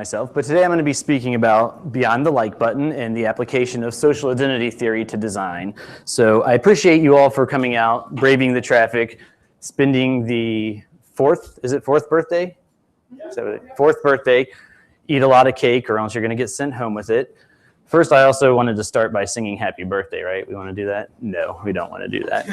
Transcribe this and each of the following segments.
Myself, but today I'm going to be speaking about beyond the like button and the application of social identity theory to design. So I appreciate you all for coming out, braving the traffic, spending the fourth birthday? Fourth birthday, eat a lot of cake or else you're going to get sent home with it. First, I also wanted to start by singing happy birthday, right? We want to do that? No, we don't want to do that.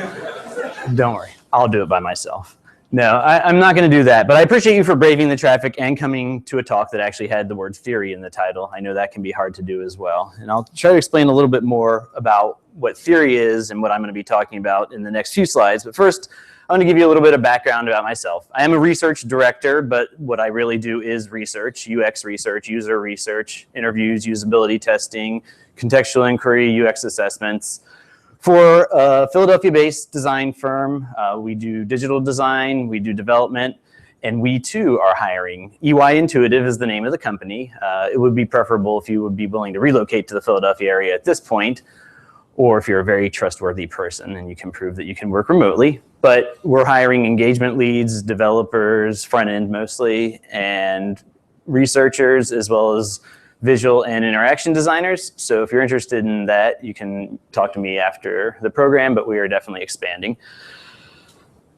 Don't worry, I'll do it by myself. No, I'm not going to do that, but I appreciate you for braving the traffic and coming to a talk that actually had the word theory in the title. I know that can be hard to do as well. And I'll try to explain a little bit more about what theory is and what I'm going to be talking about in the next few slides. But first, I'm going to give you a little bit of background about myself. I am a research director, but what I really do is research, UX research, user research, interviews, usability testing, contextual inquiry, UX assessments. For a Philadelphia-based design firm, we do digital design, we do development, and we too are hiring. EY Intuitive is the name of the company. It would be preferable if you would be willing to relocate to the Philadelphia area at this point, or if you're a very trustworthy person and you can prove that you can work remotely. But we're hiring engagement leads, developers, front end mostly, and researchers, as well as visual and interaction designers. So if you're interested in that, you can talk to me after the program, but we are definitely expanding.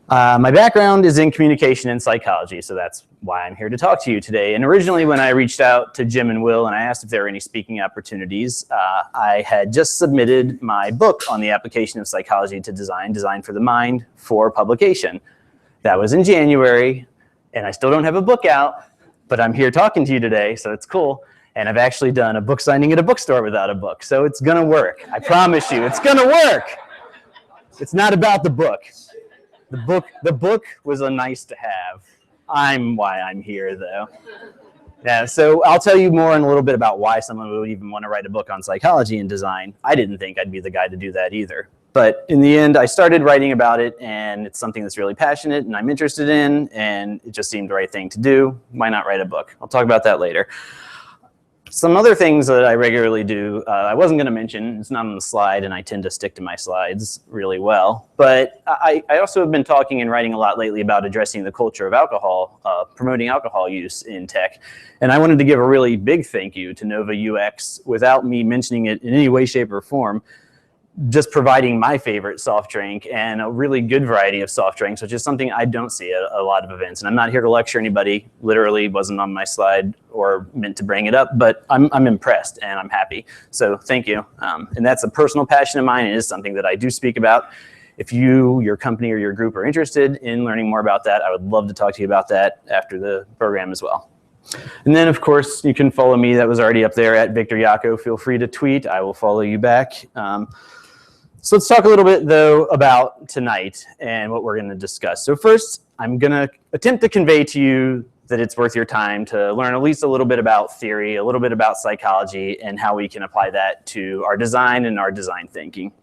My background is in communication and psychology, so that's why I'm here to talk to you today. And originally when I reached out to Jim and Will and I asked if there were any speaking opportunities, I had just submitted my book on the application of psychology to design, Design for the Mind, for publication. That was in January, and I still don't have a book out, but I'm here talking to you today, so it's cool. And I've actually done a book signing at a bookstore without a book. So it's gonna work. I promise you, it's gonna work. It's not about the book. The book was a nice to have. I'm why I'm here though. Yeah, so I'll tell you more in a little bit about why someone would even want to write a book on psychology and design. I didn't think I'd be the guy to do that either. But in the end, I started writing about it, and it's something that's really passionate and I'm interested in, and it just seemed the right thing to do. Why not write a book? I'll talk about that later. Some other things that I regularly do, I wasn't going to mention, it's not on the slide, and I tend to stick to my slides really well, but I also have been talking and writing a lot lately about addressing the culture of alcohol, promoting alcohol use in tech, and I wanted to give a really big thank you to NoVA UX without me mentioning it in any way, shape, or form, just providing my favorite soft drink and a really good variety of soft drinks, which is something I don't see at a lot of events. And I'm not here to lecture anybody, literally wasn't on my slide or meant to bring it up, but I'm impressed and I'm happy. So thank you. And that's a personal passion of mine. It is something that I do speak about. If you, your company, or your group are interested in learning more about that, I would love to talk to you about that after the program as well. And then, of course, you can follow me. That was already up there at Victor Yako. Feel free to tweet. I will follow you back. So let's talk a little bit, though, about tonight and what we're going to discuss. So first, I'm going to attempt to convey to you that it's worth your time to learn at least a little bit about theory, a little bit about psychology, and how we can apply that to our design and our design thinking.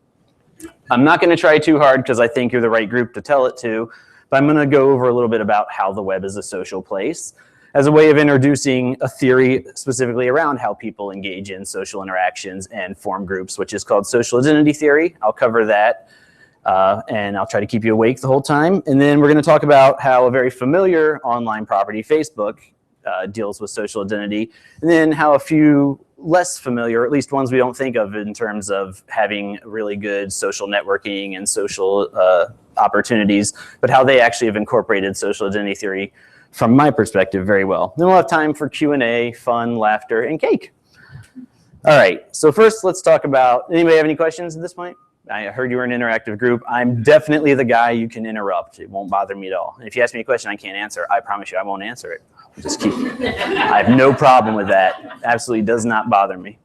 I'm not going to try too hard because I think you're the right group to tell it to, but I'm going to go over a little bit about how the web is a social place as a way of introducing a theory specifically around how people engage in social interactions and form groups, which is called social identity theory. I'll cover that, and I'll try to keep you awake the whole time. And then we're going to talk about how a very familiar online property, Facebook, deals with social identity, and then how a few less familiar, or at least ones we don't think of in terms of having really good social networking and social opportunities, but how they actually have incorporated social identity theory from my perspective very well. Then we'll have time for Q&A, fun, laughter, and cake. All right, so first let's talk about, anybody have any questions at this point? I heard you were an interactive group. I'm definitely the guy you can interrupt. It won't bother me at all. And if you ask me a question I can't answer, I promise you I won't answer it. I'll just keep it. I have no problem with that. Absolutely does not bother me.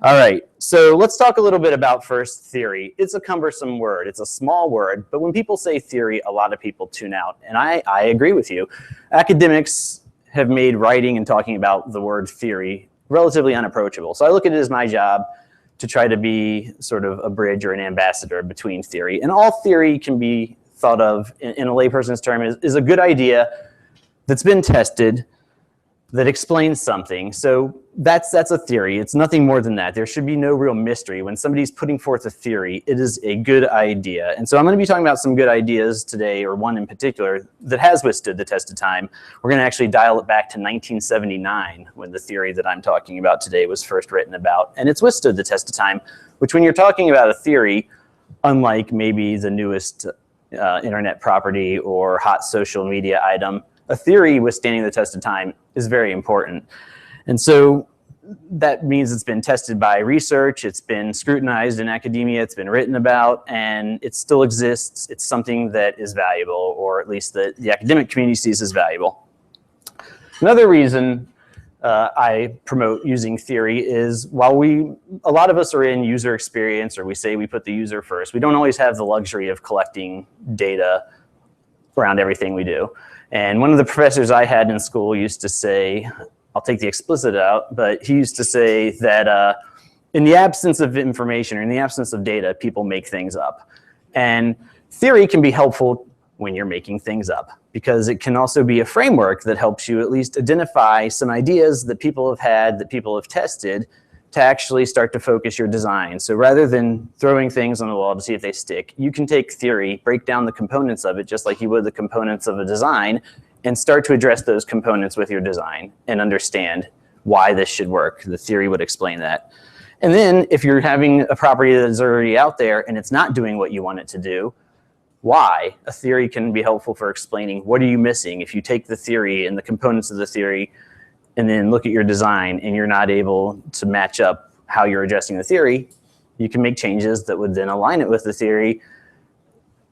All right, so let's talk a little bit about first theory. It's a cumbersome word. It's a small word, but when people say theory, a lot of people tune out. And I agree with you. Academics have made writing and talking about the word theory relatively unapproachable. So I look at it as my job to try to be sort of a bridge or an ambassador between theory. And all theory can be thought of in a layperson's term is a good idea that's been tested that explains something. So that's a theory. It's nothing more than that. There should be no real mystery. When somebody's putting forth a theory, it is a good idea. And so I'm going to be talking about some good ideas today, or one in particular that has withstood the test of time. We're going to actually dial it back to 1979 when the theory that I'm talking about today was first written about. And it's withstood the test of time, which when you're talking about a theory, unlike maybe the newest internet property or hot social media item, a theory withstanding the test of time is very important. And so that means it's been tested by research, it's been scrutinized in academia, it's been written about, and it still exists. It's something that is valuable, or at least the academic community sees as valuable. Another reason I promote using theory is while a lot of us are in user experience, or we say we put the user first, we don't always have the luxury of collecting data around everything we do. And one of the professors I had in school used to say, I'll take the explicit out, but he used to say that in the absence of information, or in the absence of data, people make things up. And theory can be helpful when you're making things up, because it can also be a framework that helps you at least identify some ideas that people have had, that people have tested, to actually start to focus your design. So rather than throwing things on the wall to see if they stick, you can take theory, break down the components of it just like you would the components of a design, and start to address those components with your design and understand why this should work. The theory would explain that. And then if you're having a property that is already out there and it's not doing what you want it to do, why? A theory can be helpful for explaining what are you missing. If you take the theory and the components of the theory and then look at your design and you're not able to match up how you're addressing the theory, you can make changes that would then align it with the theory,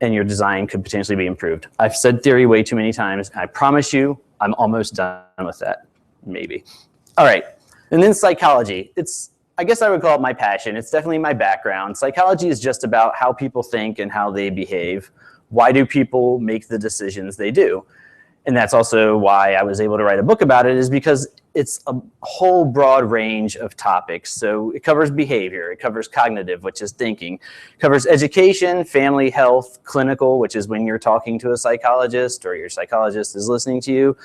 and your design could potentially be improved. I've said theory way too many times. I promise you, I'm almost done with that, maybe. All right, and then psychology. I guess I would call it my passion. It's definitely my background. Psychology is just about how people think and how they behave. Why do people make the decisions they do? And that's also why I was able to write a book about it, is because it's a whole broad range of topics. So it covers behavior, it covers cognitive, which is thinking, it covers education, family, health, clinical, which is when you're talking to a psychologist or your psychologist is listening to you.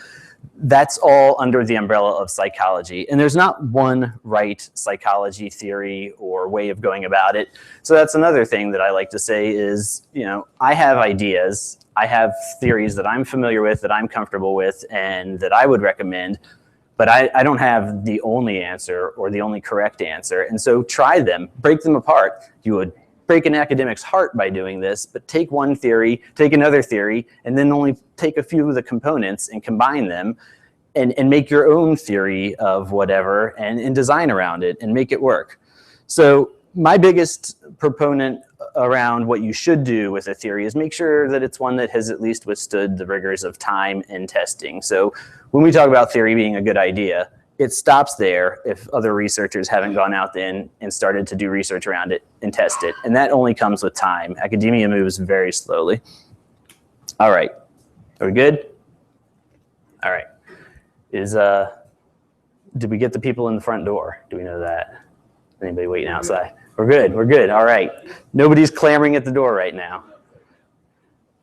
That's all under the umbrella of psychology. And there's not one right psychology theory or way of going about it. So that's another thing that I like to say is, I have ideas, I have theories that I'm familiar with, that I'm comfortable with, and that I would recommend, but I don't have the only answer or the only correct answer. And so try them, break them apart. You would break an academic's heart by doing this, but take one theory, take another theory, and then only take a few of the components and combine them and make your own theory of whatever and design around it and make it work. So my biggest proponent around what you should do with a theory is make sure that it's one that has at least withstood the rigors of time and testing. So when we talk about theory being a good idea, it stops there if other researchers haven't gone out then and started to do research around it and test it. And that only comes with time. Academia moves very slowly. All right, are we good? All right, did we get the people in the front door? Do we know that? Anybody waiting outside? We're good, all right. Nobody's clamoring at the door right now.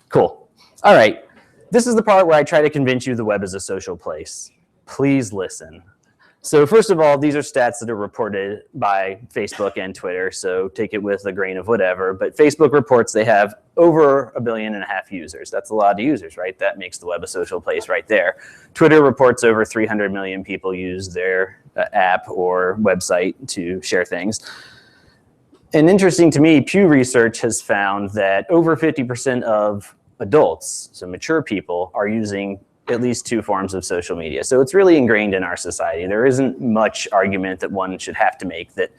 Cool, all right. This is the part where I try to convince you the web is a social place. Please listen. So first of all, these are stats that are reported by Facebook and Twitter, so take it with a grain of whatever. But Facebook reports they have over 1.5 billion users. That's a lot of users, right? That makes the web a social place right there. Twitter reports over 300 million people use their app or website to share things. And interesting to me, Pew Research has found that over 50% of adults, so mature people, are using at least 2 forms of social media. So it's really ingrained in our society. There isn't much argument that one should have to make that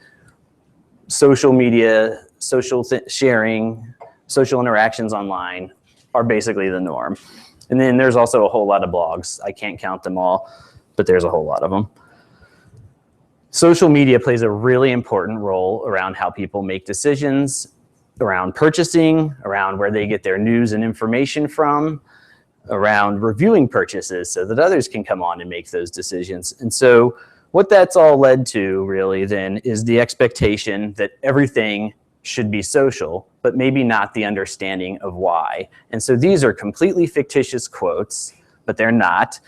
social media, social sharing, social interactions online are basically the norm. And then there's also a whole lot of blogs. I can't count them all, but there's a whole lot of them. Social media plays a really important role around how people make decisions, around purchasing, around where they get their news and information from, around reviewing purchases so that others can come on and make those decisions. And so what that's all led to really then is the expectation that everything should be social, but maybe not the understanding of why. And so these are completely fictitious quotes, but they're not,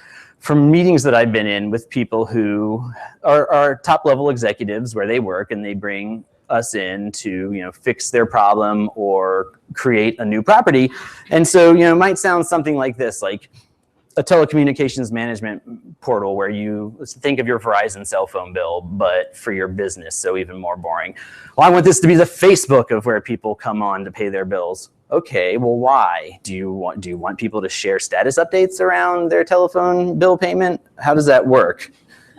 from meetings that I've been in with people who are top level executives where they work, and they bring us in to fix their problem or create a new property. And so it might sound something like this, like a telecommunications management portal where you think of your Verizon cell phone bill, but for your business, so even more boring. Well, I want this to be the Facebook of where people come on to pay their bills. Okay, well, why? Do you want people to share status updates around their telephone bill payment? How does that work?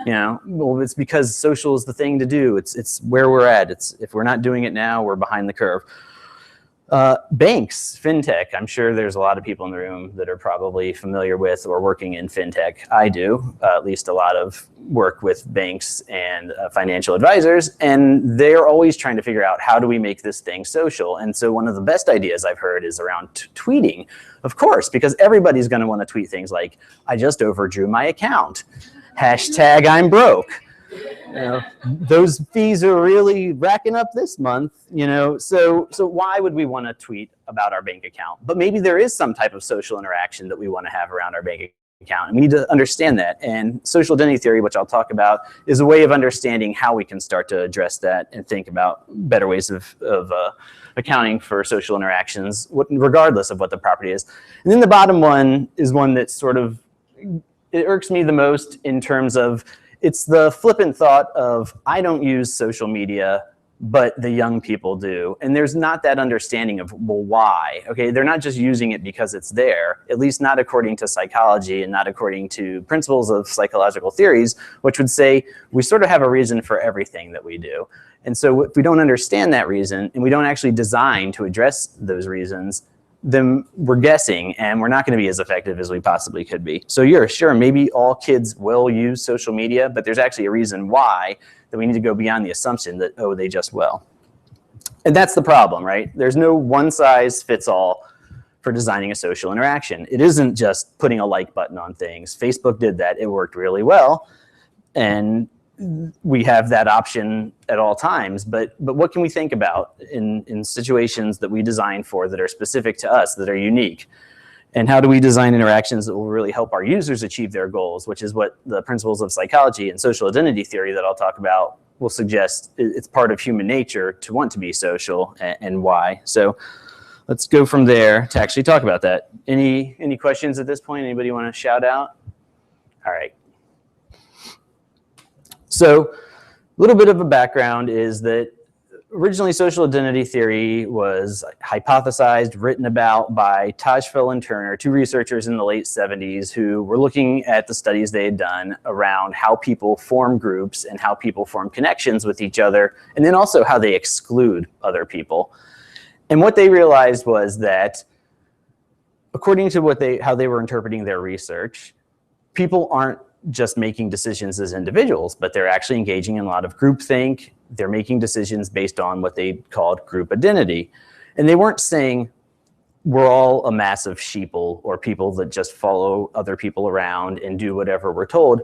Well, it's because social is the thing to do. It's where we're at. If we're not doing it now, we're behind the curve. Banks, fintech. I'm sure there's a lot of people in the room that are probably familiar with or working in fintech. I do, at least a lot of work with banks and financial advisors, and they're always trying to figure out, how do we make this thing social? And so one of the best ideas I've heard is around tweeting, of course, because everybody's going to want to tweet things like, I just overdrew my account, hashtag I'm broke. Those fees are really racking up this month, so why would we want to tweet about our bank account? But maybe there is some type of social interaction that we want to have around our bank account, and we need to understand that. And social identity theory, which I'll talk about, is a way of understanding how we can start to address that and think about better ways of accounting for social interactions, regardless of what the property is. And then the bottom one is one that sort of, it irks me the most in terms of, it's the flippant thought of, I don't use social media, but the young people do. And there's not that understanding of, well, why? Okay, they're not just using it because it's there, at least not according to psychology and not according to principles of psychological theories, which would say we sort of have a reason for everything that we do. And so if we don't understand that reason, and we don't actually design to address those reasons, then we're guessing, and we're not going to be as effective as we possibly could be. So yeah, sure, maybe all kids will use social media, but there's actually a reason why that we need to go beyond the assumption that, oh, they just will. And that's the problem, right? There's no one size fits all for designing a social interaction. It isn't just putting a like button on things. Facebook did that. It worked really well. And we have that option at all times, but what can we think about in situations that we design for that are specific to us, that are unique? And how do we design interactions that will really help our users achieve their goals, which is what the principles of psychology and social identity theory that I'll talk about will suggest. It's part of human nature to want to be social, and why. So let's go from there to actually talk about that. Any questions at this point? Anybody want to shout out? All right. So a little bit of a background is that originally social identity theory was hypothesized, written about by Tajfel and Turner, two researchers in the late 70s who were looking at the studies they had done around how people form groups and how people form connections with each other, and then also how they exclude other people. And what they realized was that, according to how they were interpreting their research, people aren't just making decisions as individuals, but they're actually engaging in a lot of groupthink. They're making decisions based on what they called group identity. And they weren't saying we're all a mass of sheeple or people that just follow other people around and do whatever we're told.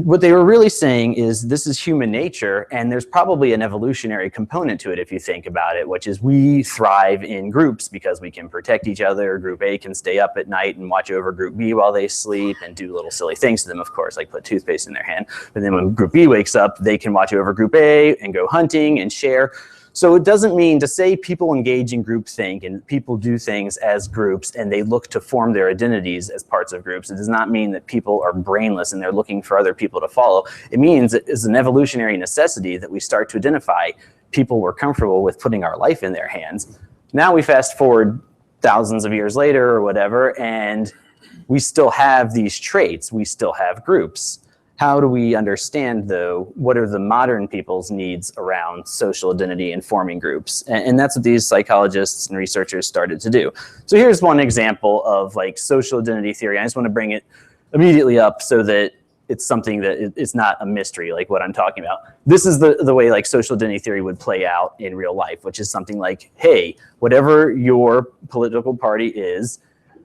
What they were really saying is this is human nature, and there's probably an evolutionary component to it if you think about it, which is we thrive in groups because we can protect each other. Group A can stay up at night and watch over Group B while they sleep and do little silly things to them, of course, like put toothpaste in their hand. But then when Group B wakes up, they can watch over Group A and go hunting and share. So it doesn't mean to say people engage in groupthink and people do things as groups and they look to form their identities as parts of groups. It does not mean that people are brainless and they're looking for other people to follow. It means it is an evolutionary necessity that we start to identify people we're comfortable with putting our life in their hands. Now we fast forward thousands of years later or whatever, and we still have these traits. We still have groups. How do we understand, though, what are the modern people's needs around social identity and forming groups? And that's what these psychologists and researchers started to do. So here's one example of like social identity theory. I just want to bring it immediately up so that it's something that it's not a mystery, like what I'm talking about. This is the way like social identity theory would play out in real life, which is something like, hey, whatever your political party is,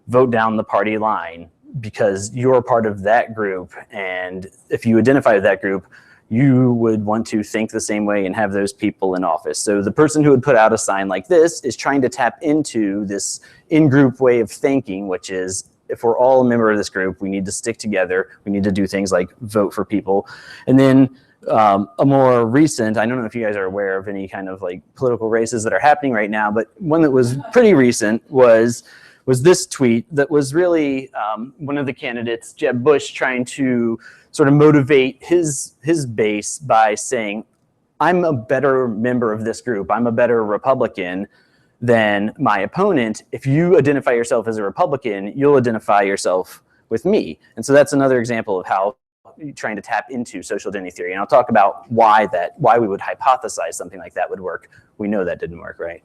vote down the party line, because you're part of that group, and if you identify with that group, you would want to think the same way and have those people in office. So the person who would put out a sign like this is trying to tap into this in-group way of thinking, which is if we're all a member of this group, we need to stick together. We need to do things like vote for people. And then a more recent, I don't know if you guys are aware of any kind of like political races that are happening right now, but one that was pretty recent was this tweet that was really one of the candidates, Jeb Bush, trying to sort of motivate his base by saying, I'm a better member of this group. I'm a better Republican than my opponent. If you identify yourself as a Republican, you'll identify yourself with me. And so that's another example of how trying to tap into social identity theory. And I'll talk about why we would hypothesize something like that would work. We know that didn't work, right?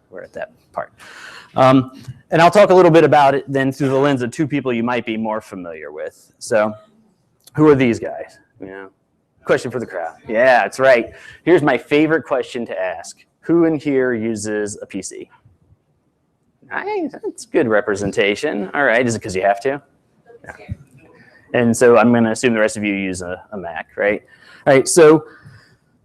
We're at that part. And I'll talk a little bit about it then through the lens of two people you might be more familiar with. So who are these guys? You know, question for the crowd. Yeah, that's right. Here's my favorite question to ask. Who in here uses a PC? Nice, that's good representation. All right, is it because you have to? Yeah. And so I'm going to assume the rest of you use a Mac, right? All right, so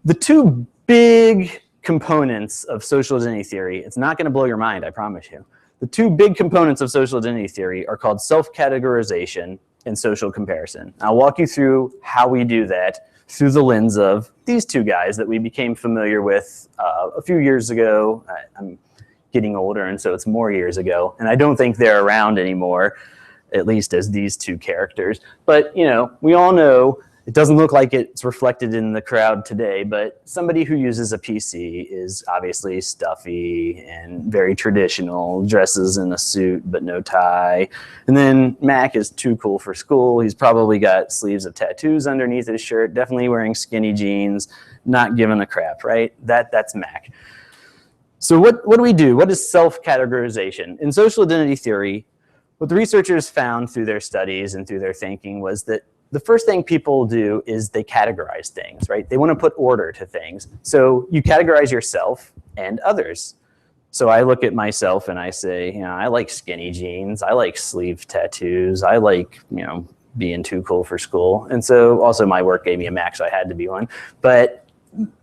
the two big components of social identity theory, it's not going to blow your mind, I promise you. The two big components of social identity theory are called self-categorization and social comparison. I'll walk you through how we do that through the lens of these two guys that we became familiar with a few years ago. I'm getting older, and so it's more years ago, and I don't think they're around anymore, at least as these two characters. But you know, we all know, it doesn't look like it's reflected in the crowd today, but somebody who uses a PC is obviously stuffy and very traditional, dresses in a suit but no tie. And then Mac is too cool for school. He's probably got sleeves of tattoos underneath his shirt, definitely wearing skinny jeans, not giving a crap, right? That's Mac. So what do we do? What is self-categorization? In social identity theory, what the researchers found through their studies and through their thinking was that the first thing people do is they categorize things, right? They want to put order to things. So you categorize yourself and others. So I look at myself and I say, you know, I like skinny jeans. I like sleeve tattoos. I like, you know, being too cool for school. And so also my work gave me a Mac, so I had to be one. But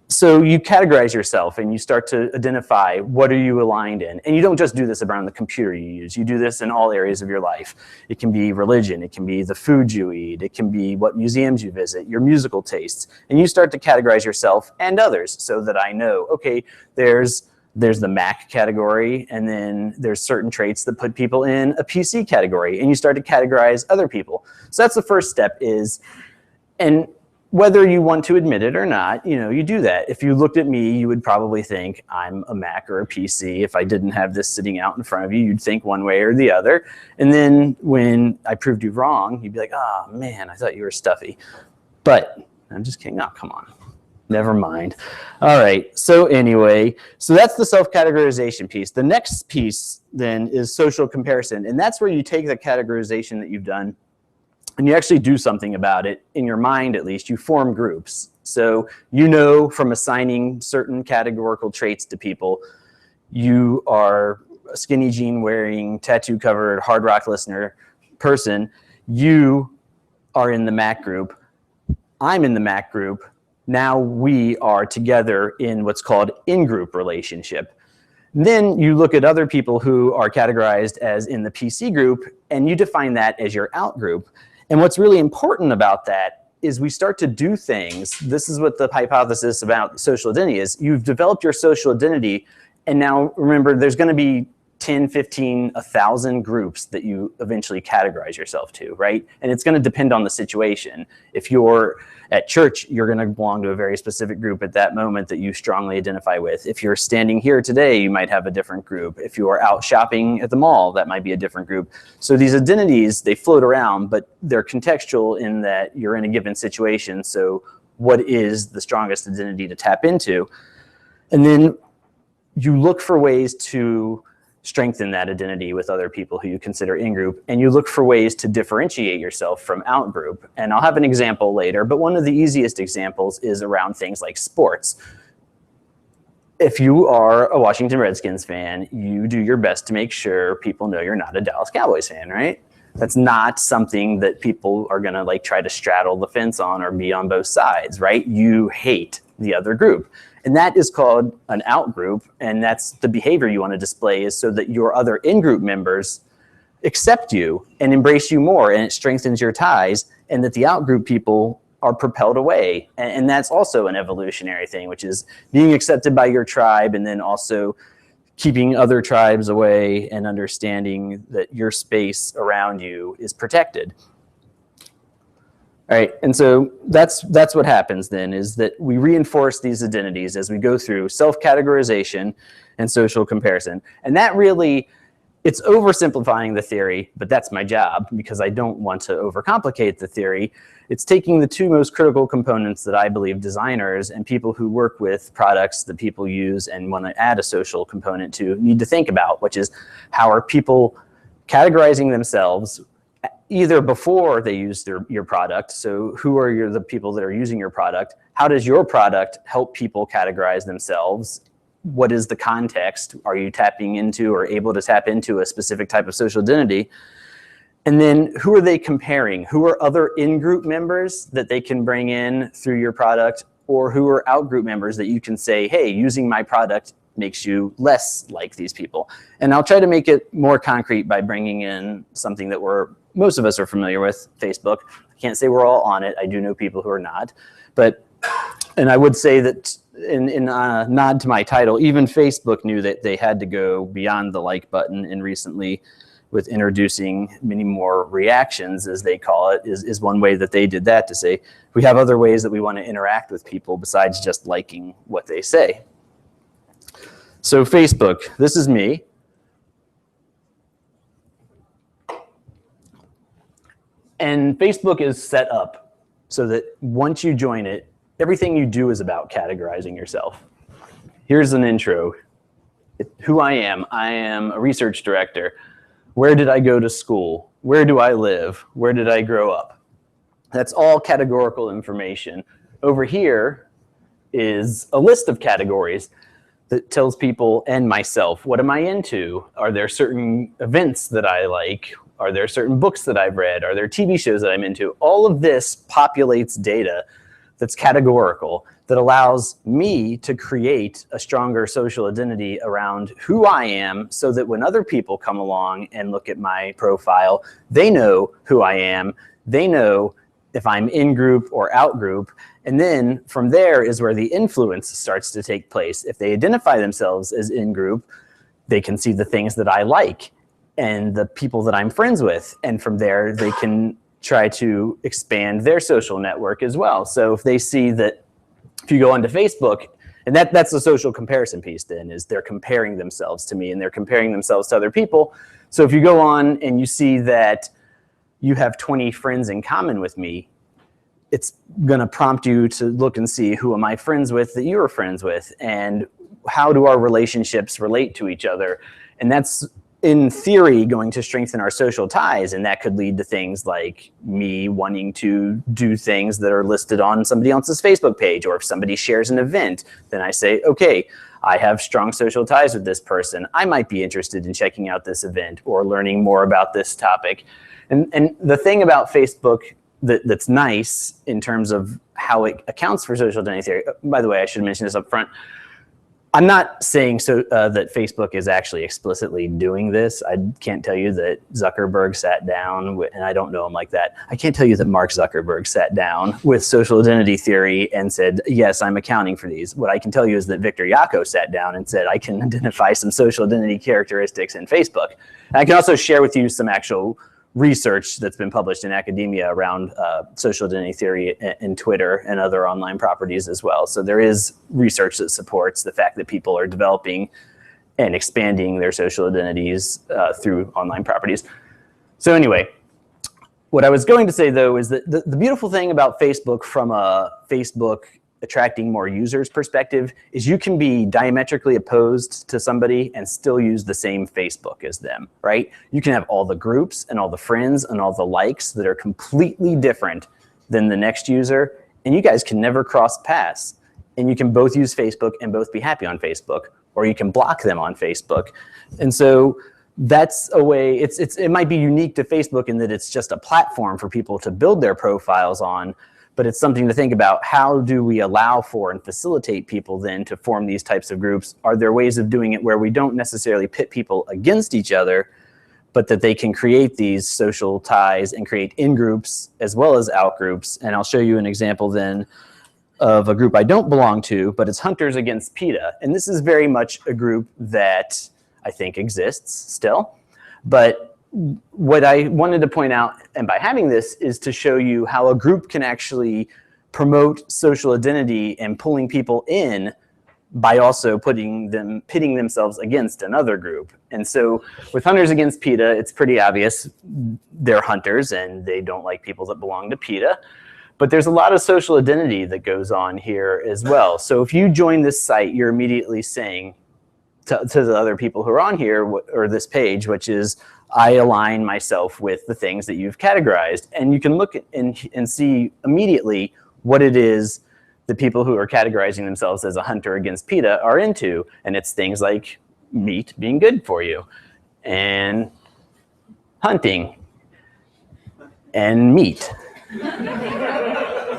so you categorize yourself and you start to identify what are you aligned in. And you don't just do this around the computer you use. You do this in all areas of your life. It can be religion. It can be the food you eat. It can be what museums you visit, your musical tastes. And you start to categorize yourself and others so that I know, okay, there's the Mac category, and then there's certain traits that put people in a PC category, and you start to categorize other people. So that's the first step is, and whether you want to admit it or not, you know, you do that. If you looked at me, you would probably think I'm a Mac or a PC. If I didn't have this sitting out in front of you, you'd think one way or the other. And then when I proved you wrong, you'd be like, oh man, I thought you were stuffy. But I'm just kidding. Oh, come on. Never mind. All right. So anyway, so that's the self-categorization piece. The next piece then is social comparison. And that's where you take the categorization that you've done and you actually do something about it. In your mind, at least, you form groups. So you know from assigning certain categorical traits to people, you are a skinny jean wearing, tattoo covered, hard rock listener person. You are in the Mac group. I'm in the Mac group. Now we are together in what's called in-group relationship. Then you look at other people who are categorized as in the PC group, and you define that as your out group. And what's really important about that is we start to do things. This is what the hypothesis about social identity is. You've developed your social identity, and now remember, there's going to be 10, 15, 1,000 groups that you eventually categorize yourself to, right? And it's going to depend on the situation. If you're at church, you're going to belong to a very specific group at that moment that you strongly identify with. If you're standing here today, you might have a different group. If you are out shopping at the mall, that might be a different group. So these identities, they float around, but they're contextual in that you're in a given situation. So what is the strongest identity to tap into? And then you look for ways to strengthen that identity with other people who you consider in-group, and you look for ways to differentiate yourself from out-group. And I'll have an example later, but one of the easiest examples is around things like sports. If you are a Washington Redskins fan, you do your best to make sure people know you're not a Dallas Cowboys fan, right? That's not something that people are gonna like try to straddle the fence on or be on both sides, right? You hate the other group. And that is called an out group, and that's the behavior you want to display is so that your other in-group members accept you and embrace you more, and it strengthens your ties, and that the out-group people are propelled away. And that's also an evolutionary thing, which is being accepted by your tribe and then also keeping other tribes away and understanding that your space around you is protected. All right, and so that's what happens then, is that we reinforce these identities as we go through self-categorization and social comparison. And that really, it's oversimplifying the theory, but that's my job because I don't want to overcomplicate the theory. It's taking the two most critical components that I believe designers and people who work with products that people use and want to add a social component to need to think about, which is how are people categorizing themselves either before they use your product. So who are the people that are using your product? How does your product help people categorize themselves? What is the context? Are you tapping into or able to tap into a specific type of social identity? And then who are they comparing? Who are other in-group members that they can bring in through your product, or who are out-group members that you can say, hey, using my product makes you less like these people? And I'll try to make it more concrete by bringing in something that most of us are familiar with, Facebook. I can't say we're all on it. I do know people who are not. And I would say that in a nod to my title, even Facebook knew that they had to go beyond the like button, and recently with introducing many more reactions, as they call it, is one way that they did that, to say, we have other ways that we want to interact with people besides just liking what they say. So Facebook, this is me. And Facebook is set up so that once you join it, everything you do is about categorizing yourself. Here's an intro. Who I am a research director. Where did I go to school? Where do I live? Where did I grow up? That's all categorical information. Over here is a list of categories that tells people and myself, what am I into? Are there certain events that I like? Are there certain books that I've read? Are there TV shows that I'm into? All of this populates data that's categorical, that allows me to create a stronger social identity around who I am, so that when other people come along and look at my profile, they know who I am. They know if I'm in group or out group. And then from there is where the influence starts to take place. If they identify themselves as in group, they can see the things that I like and the people that I'm friends with. And from there, they can try to expand their social network as well. So if they see that, if you go onto Facebook, and that's the social comparison piece then, is they're comparing themselves to me and they're comparing themselves to other people. So if you go on and you see that you have 20 friends in common with me, it's gonna prompt you to look and see, who am I friends with that you are friends with, and how do our relationships relate to each other? And that's, in theory, going to strengthen our social ties, and that could lead to things like me wanting to do things that are listed on somebody else's Facebook page, or if somebody shares an event, then I say, okay, I have strong social ties with this person. I might be interested in checking out this event or learning more about this topic. And the thing about Facebook that's nice in terms of how it accounts for social identity theory, by the way, I should mention this up front, I'm not saying that Facebook is actually explicitly doing this. I can't tell you that Zuckerberg sat down, and I don't know him like that. I can't tell you that Mark Zuckerberg sat down with social identity theory and said, yes, I'm accounting for these. What I can tell you is that Victor Yako sat down and said, I can identify some social identity characteristics in Facebook. And I can also share with you some actual research that's been published in academia around social identity theory in Twitter and other online properties as well. So there is research that supports the fact that people are developing and expanding their social identities through online properties. So anyway, what I was going to say though is that the beautiful thing about Facebook, from a Facebook attracting more users perspective, is you can be diametrically opposed to somebody and still use the same Facebook as them, right? You can have all the groups and all the friends and all the likes that are completely different than the next user, and you guys can never cross paths. And you can both use Facebook and both be happy on Facebook, or you can block them on Facebook. And so that's a way, it might be unique to Facebook in that it's just a platform for people to build their profiles on, but it's something to think about. How do we allow for and facilitate people then to form these types of groups? Are there ways of doing it where we don't necessarily pit people against each other, but that they can create these social ties and create in-groups as well as out-groups. And I'll show you an example then of a group I don't belong to, but it's Hunters Against PETA. And this is very much a group that I think exists still. But what I wanted to point out, and by having this, is to show you how a group can actually promote social identity and pulling people in by also pitting themselves against another group. And so with Hunters Against PETA, it's pretty obvious they're hunters and they don't like people that belong to PETA. But there's a lot of social identity that goes on here as well. So if you join this site, you're immediately saying to the other people who are on here, or this page, which is, I align myself with the things that you've categorized. And you can look and see immediately what it is the people who are categorizing themselves as a hunter against PETA are into. And it's things like meat being good for you, and hunting, and meat.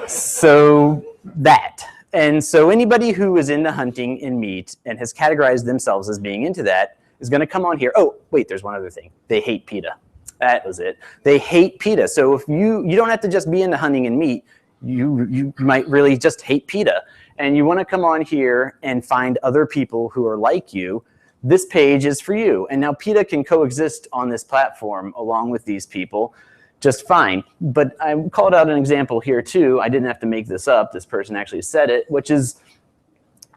So that. And so anybody who is into hunting and meat and has categorized themselves as being into that is going to come on here. Oh, wait, there's one other thing. They hate PETA. That was it. They hate PETA. So if you don't have to just be into hunting and meat, you might really just hate PETA. And you want to come on here and find other people who are like you. This page is for you. And now PETA can coexist on this platform along with these people just fine. But I called out an example here too. I didn't have to make this up. This person actually said it, which is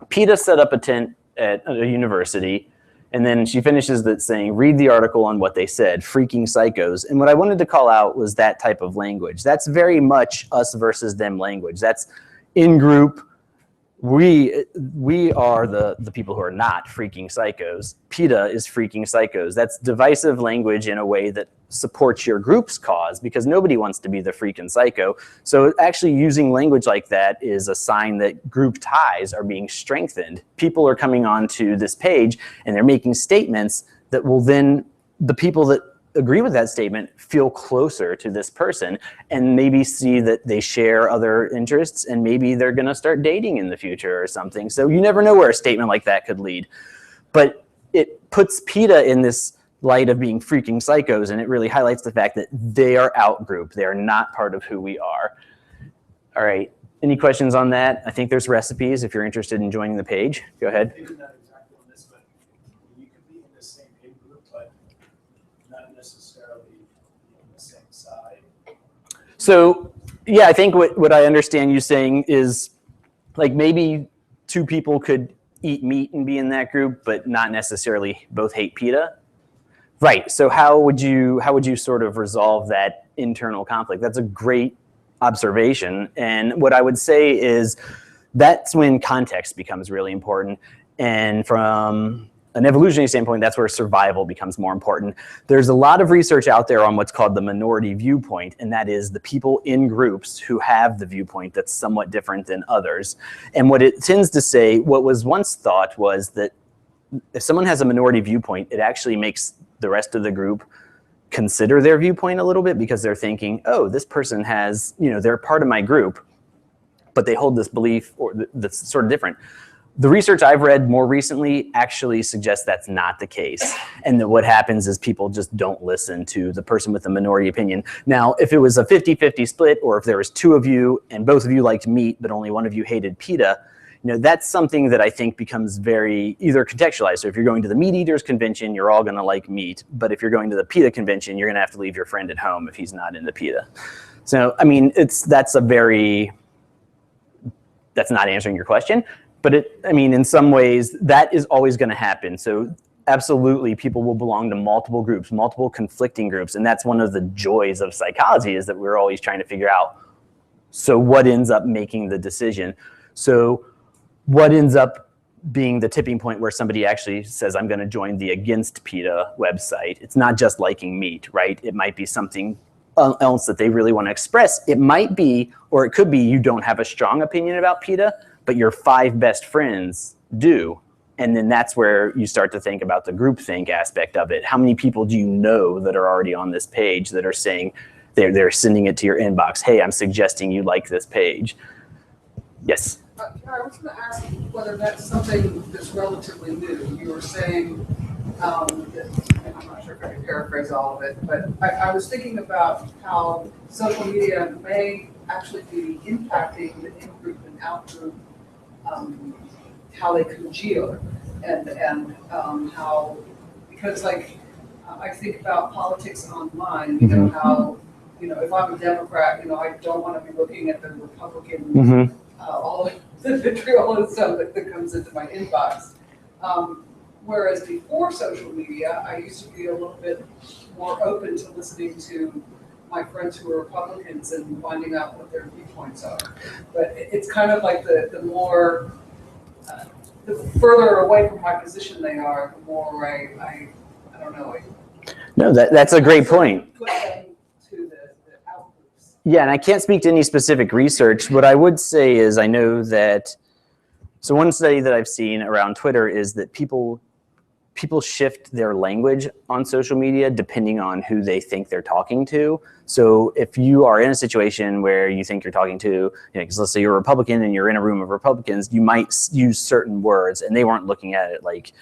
PETA set up a tent at a university, and then she finishes that saying, read the article on what they said, freaking psychos. And what I wanted to call out was that type of language. That's very much us versus them language. That's in group. We are the people who are not freaking psychos. PETA is freaking psychos. That's divisive language in a way that supports your group's cause, because nobody wants to be the freaking psycho. So actually using language like that is a sign that group ties are being strengthened. People are coming onto this page and they're making statements that will then, the people that agree with that statement feel closer to this person and maybe see that they share other interests, and maybe they're going to start dating in the future or something. So you never know where a statement like that could lead. But it puts PETA in this light of being freaking psychos, and it really highlights the fact that they are out group. They are not part of who we are. All right. Any questions on that? I think there's recipes if you're interested in joining the page. Go ahead. So yeah, I think what I understand you saying is, like, maybe two people could eat meat and be in that group, but not necessarily both hate PETA. Right. So how would you sort of resolve that internal conflict? That's a great observation. And what I would say is that's when context becomes really important. And from an evolutionary standpoint, that's where survival becomes more important. There's a lot of research out there on what's called the minority viewpoint, and that is the people in groups who have the viewpoint that's somewhat different than others. And what it tends to say, what was once thought was that if someone has a minority viewpoint, it actually makes the rest of the group consider their viewpoint a little bit, because they're thinking, oh, this person has, they're part of my group, but they hold this belief that's sort of different. The research I've read more recently actually suggests that's not the case, and that what happens is people just don't listen to the person with the minority opinion. Now, if it was a 50-50 split, or if there was two of you and both of you liked meat, but only one of you hated PETA, that's something that I think becomes very either contextualized. So if you're going to the meat eaters convention, you're all going to like meat. But if you're going to the PETA convention, you're going to have to leave your friend at home if he's not into PETA. So, I mean, that's not answering your question. But in some ways, that is always going to happen. So absolutely, people will belong to multiple groups, multiple conflicting groups. And that's one of the joys of psychology, is that we're always trying to figure out, so what ends up making the decision? So what ends up being the tipping point where somebody actually says, I'm going to join the Against PETA website? It's not just liking meat, right? It might be something else that they really want to express. It might be, or it could be, you don't have a strong opinion about PETA, but your 5 best friends do. And then that's where you start to think about the groupthink aspect of it. How many people do you know that are already on this page that are saying, they're sending it to your inbox, hey, I'm suggesting you like this page? Yes? I was going to ask whether that's something that's relatively new. You were saying that I'm not sure if I can paraphrase all of it, but I was thinking about how social media may actually be impacting the in-group and out-group, how they congeal, and how, because like, I think about politics online, you know, how, you know, if I'm a Democrat, you know, I don't want to be looking at the Republican, all of the vitriol and stuff that comes into my inbox. Whereas before social media, I used to be a little bit more open to listening to my friends who are Republicans and finding out what their viewpoints are. But it's kind of like the more, the further away from my position they are, the more I don't know. No, that's a great point. Put them to the outgroups. Yeah, and I can't speak to any specific research. What I would say is I know that, so one study that I've seen around Twitter is that people shift their language on social media depending on who they think they're talking to. So if you are in a situation where you think you're talking to, you know, because let's say you're a Republican and you're in a room of Republicans, you might use certain words and they weren't looking at it like,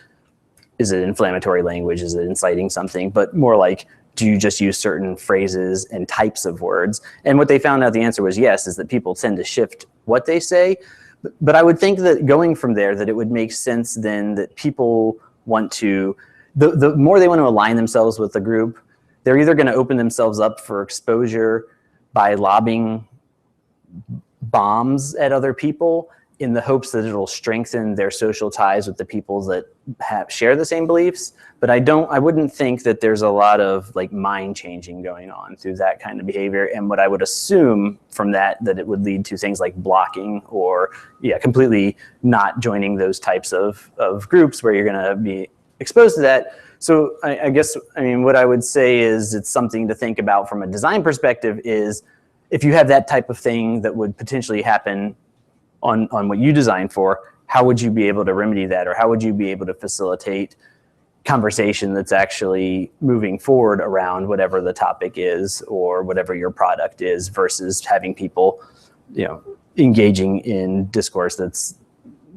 is it inflammatory language? Is it inciting something? But more like, do you just use certain phrases and types of words? And what they found out the answer was yes, is that people tend to shift what they say. But I would think that going from there, that it would make sense then that people want to, the more they want to align themselves with the group, they're either going to open themselves up for exposure by lobbing bombs at other people in the hopes that it'll strengthen their social ties with the people that share the same beliefs. But I wouldn't think that there's a lot of like mind changing going on through that kind of behavior. And what I would assume from that it would lead to things like blocking or completely not joining those types of groups where you're gonna be exposed to that. So I guess, I mean, what I would say is it's something to think about from a design perspective is if you have that type of thing that would potentially happen on what you designed for, how would you be able to remedy that? Or how would you be able to facilitate conversation that's actually moving forward around whatever the topic is or whatever your product is versus having people, you know, engaging in discourse that's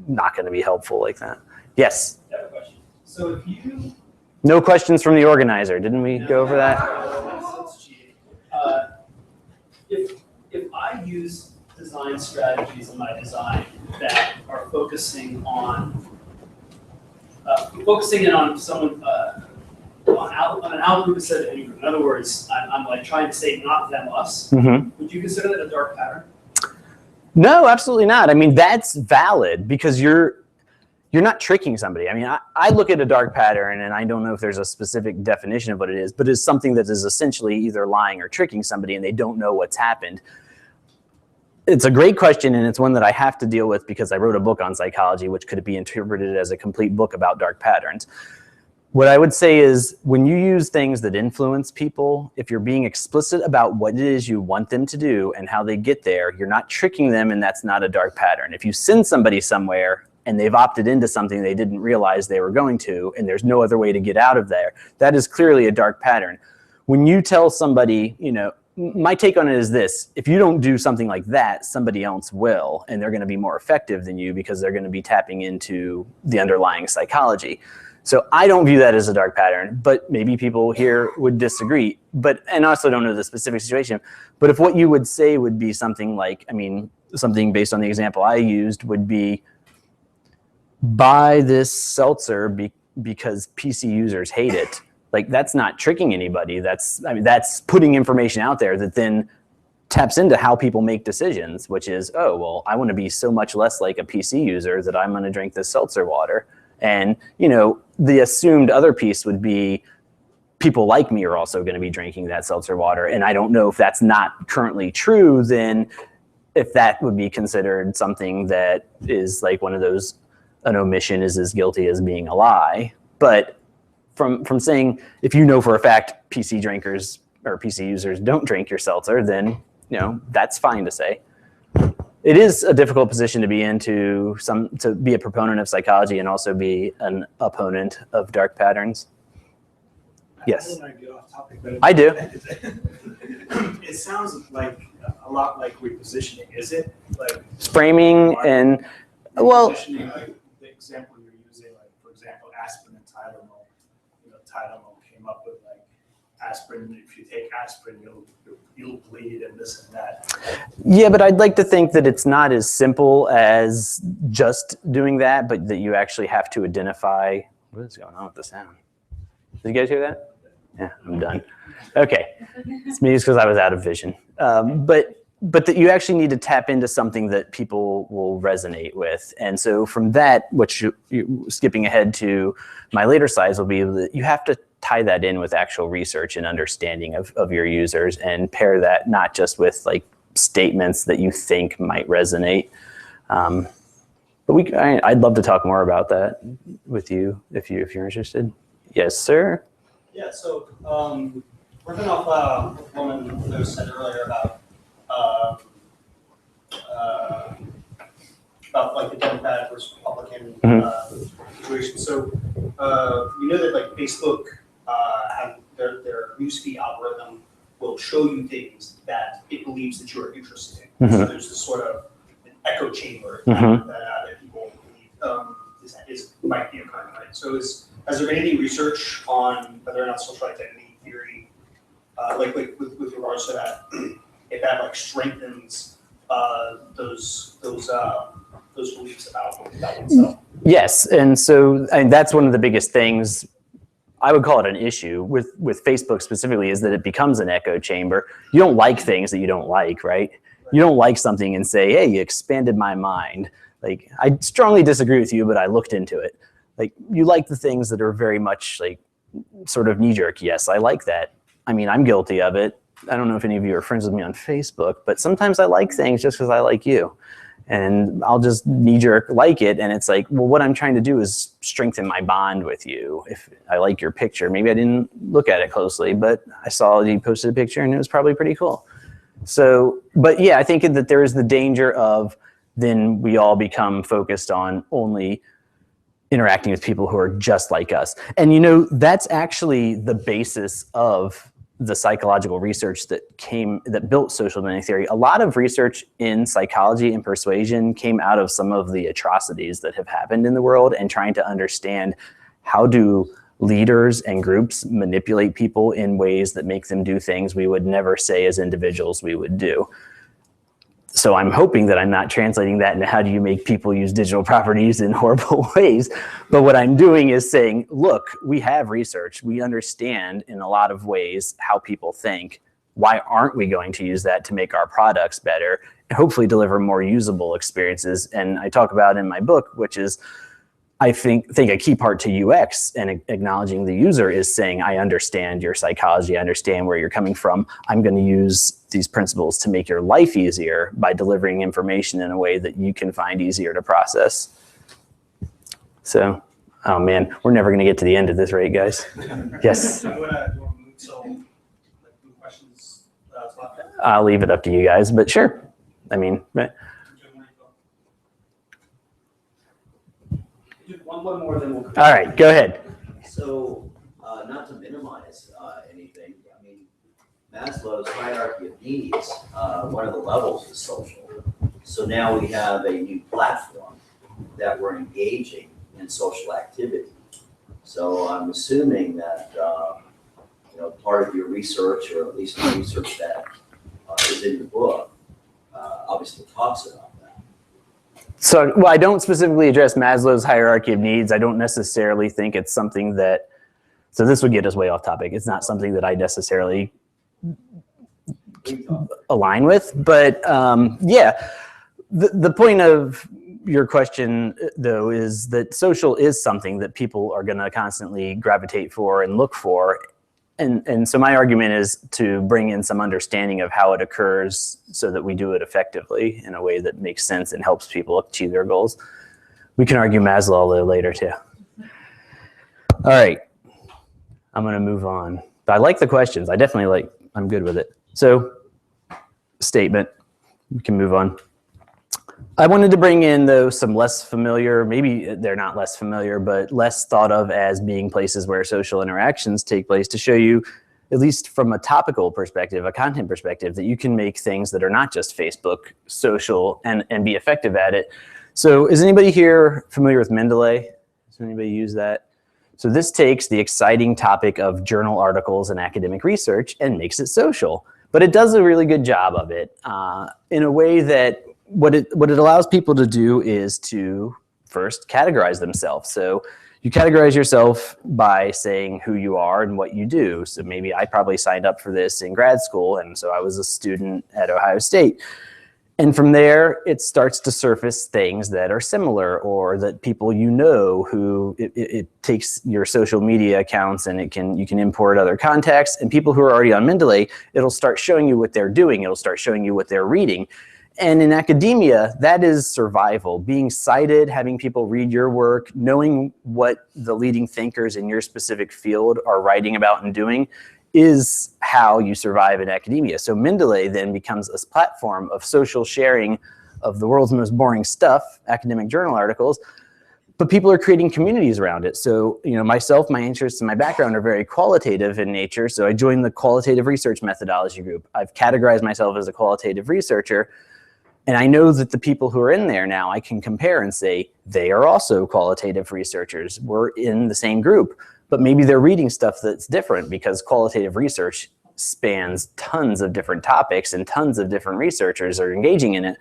not going to be helpful like that. Yes? I have a question. So if you... No questions from the organizer. Didn't we go over that? That's cheating. If I use design strategies in my design that are focusing in on someone on an out group instead of in-group. In other words, I'm like trying to say not them, us. Would you consider that a dark pattern? No, absolutely not. I mean, that's valid because you're not tricking somebody. I mean, I look at a dark pattern and I don't know if there's a specific definition of what it is, but it's something that is essentially either lying or tricking somebody and they don't know what's happened. It's a great question, and it's one that I have to deal with because I wrote a book on psychology, which could be interpreted as a complete book about dark patterns. What I would say is when you use things that influence people, if you're being explicit about what it is you want them to do and how they get there, you're not tricking them, and that's not a dark pattern. If you send somebody somewhere and they've opted into something they didn't realize they were going to, and there's no other way to get out of there, that is clearly a dark pattern. When you tell somebody, you know, my take on it is this: if you don't do something like that, somebody else will, and they're going to be more effective than you because they're going to be tapping into the underlying psychology. So I don't view that as a dark pattern, but maybe people here would disagree. And I also don't know the specific situation. But if what you would say would be something like, I mean, something based on the example I used would be, buy this seltzer because PC users hate it. Like, that's not tricking anybody. That's putting information out there that then taps into how people make decisions, which is, oh, well, I want to be so much less like a PC user that I'm going to drink this seltzer water. And, you know, the assumed other piece would be people like me are also going to be drinking that seltzer water. And I don't know if that's not currently true, then if that would be considered something that is like one of those, an omission is as guilty as being a lie. But from saying, if you know for a fact PC drinkers or PC users don't drink your seltzer, then, you know, that's fine to say. It is a difficult position to be in, to be a proponent of psychology and also be an opponent of dark patterns. Yes. I don't want to get off topic, but I do. It sounds like a lot like repositioning, is it? Like framing and, well, repositioning, like the example you're using, like for example, aspirin and Tylenol. You know, Tylenol came aspirin, if you take aspirin, you'll bleed and this and that. Yeah, but I'd like to think that it's not as simple as just doing that, but that you actually have to identify what is going on with the sound. Did you guys hear that? Yeah, I'm done. Okay, it's maybe it's because I was out of vision. But that you actually need to tap into something that people will resonate with. And so from that, what you skipping ahead to my later slides will be that you have to tie that in with actual research and understanding of your users and pair that not just with like statements that you think might resonate. But I'd love to talk more about that with you if you're interested. Yes, sir. Yeah, so working off what the woman who said earlier about like the Democratic versus Republican situation. So we know that like Facebook have their newsfeed algorithm will show you things that it believes that you're interested in. So there's this sort of an echo chamber that people believe might be occurring, right? So has there been any research on whether or not social identity theory, like with regards to that, if that like strengthens those beliefs about oneself? Yes, and so that's one of the biggest things. I would call it an issue with Facebook specifically, is that it becomes an echo chamber. You don't like things that you don't like, right? You don't like something and say, hey, you expanded my mind. Like, I strongly disagree with you, but I looked into it. Like, you like the things that are very much like sort of knee-jerk. Yes, I like that. I mean, I'm guilty of it. I don't know if any of you are friends with me on Facebook, but sometimes I like things just because I like you. And I'll just knee-jerk like it, and it's like, well, what I'm trying to do is strengthen my bond with you. If I like your picture, maybe I didn't look at it closely, but I saw you posted a picture and it was probably pretty cool. So, but yeah, I think that there is the danger of then we all become focused on only interacting with people who are just like us. And you know, that's actually the basis of the psychological research that built social identity theory. A lot of research in psychology and persuasion came out of some of the atrocities that have happened in the world and trying to understand how do leaders and groups manipulate people in ways that make them do things we would never say as individuals we would do. So I'm hoping that I'm not translating that into how do you make people use digital properties in horrible ways. But what I'm doing is saying, look, we have research. We understand in a lot of ways how people think. Why aren't we going to use that to make our products better and hopefully deliver more usable experiences? And I talk about in my book, which is, I think a key part to UX and acknowledging the user is saying, I understand your psychology, I understand where you're coming from. I'm going to use these principles to make your life easier by delivering information in a way that you can find easier to process. So, oh man, we're never going to get to the end of this, right, guys? Yes? I'll leave it up to you guys, but sure. I mean, right. One more, then we'll. All right, go ahead. So, not to minimize anything, I mean, Maslow's hierarchy of needs, one of the levels is social. So now we have a new platform that we're engaging in social activity. So I'm assuming that, part of your research, or at least the research that is in the book, obviously talks about. So, well, I don't specifically address Maslow's hierarchy of needs. I don't necessarily think it's something that, so this would get us way off topic. It's not something that I necessarily align with, but yeah, the point of your question though is that social is something that people are gonna constantly gravitate for and look for. And so my argument is to bring in some understanding of how it occurs so that we do it effectively in a way that makes sense and helps people achieve their goals. We can argue Maslow a little later too. All right, I'm gonna move on. But I like the questions. I'm good with it. So, statement, we can move on. I wanted to bring in though some less familiar, maybe they're not less familiar, but less thought of as being places where social interactions take place to show you, at least from a topical perspective, a content perspective, that you can make things that are not just Facebook social and be effective at it. So is anybody here familiar with Mendeley? Does anybody use that? So this takes the exciting topic of journal articles and academic research and makes it social. But it does a really good job of it in a way that what it allows people to do is to first categorize themselves. So you categorize yourself by saying who you are and what you do. So maybe I probably signed up for this in grad school, and so I was a student at Ohio State. And from there, it starts to surface things that are similar, or that people you know who it takes your social media accounts and you can import other contacts, and people who are already on Mendeley, it'll start showing you what they're doing. It'll start showing you what they're reading. And in academia, that is survival. Being cited, having people read your work, knowing what the leading thinkers in your specific field are writing about and doing is how you survive in academia. So Mendeley then becomes a platform of social sharing of the world's most boring stuff, academic journal articles, but people are creating communities around it. So, you know, myself, my interests and my background are very qualitative in nature. So I joined the qualitative research methodology group. I've categorized myself as a qualitative researcher. And I know that the people who are in there now, I can compare and say, they are also qualitative researchers. We're in the same group, but maybe they're reading stuff that's different because qualitative research spans tons of different topics and tons of different researchers are engaging in it.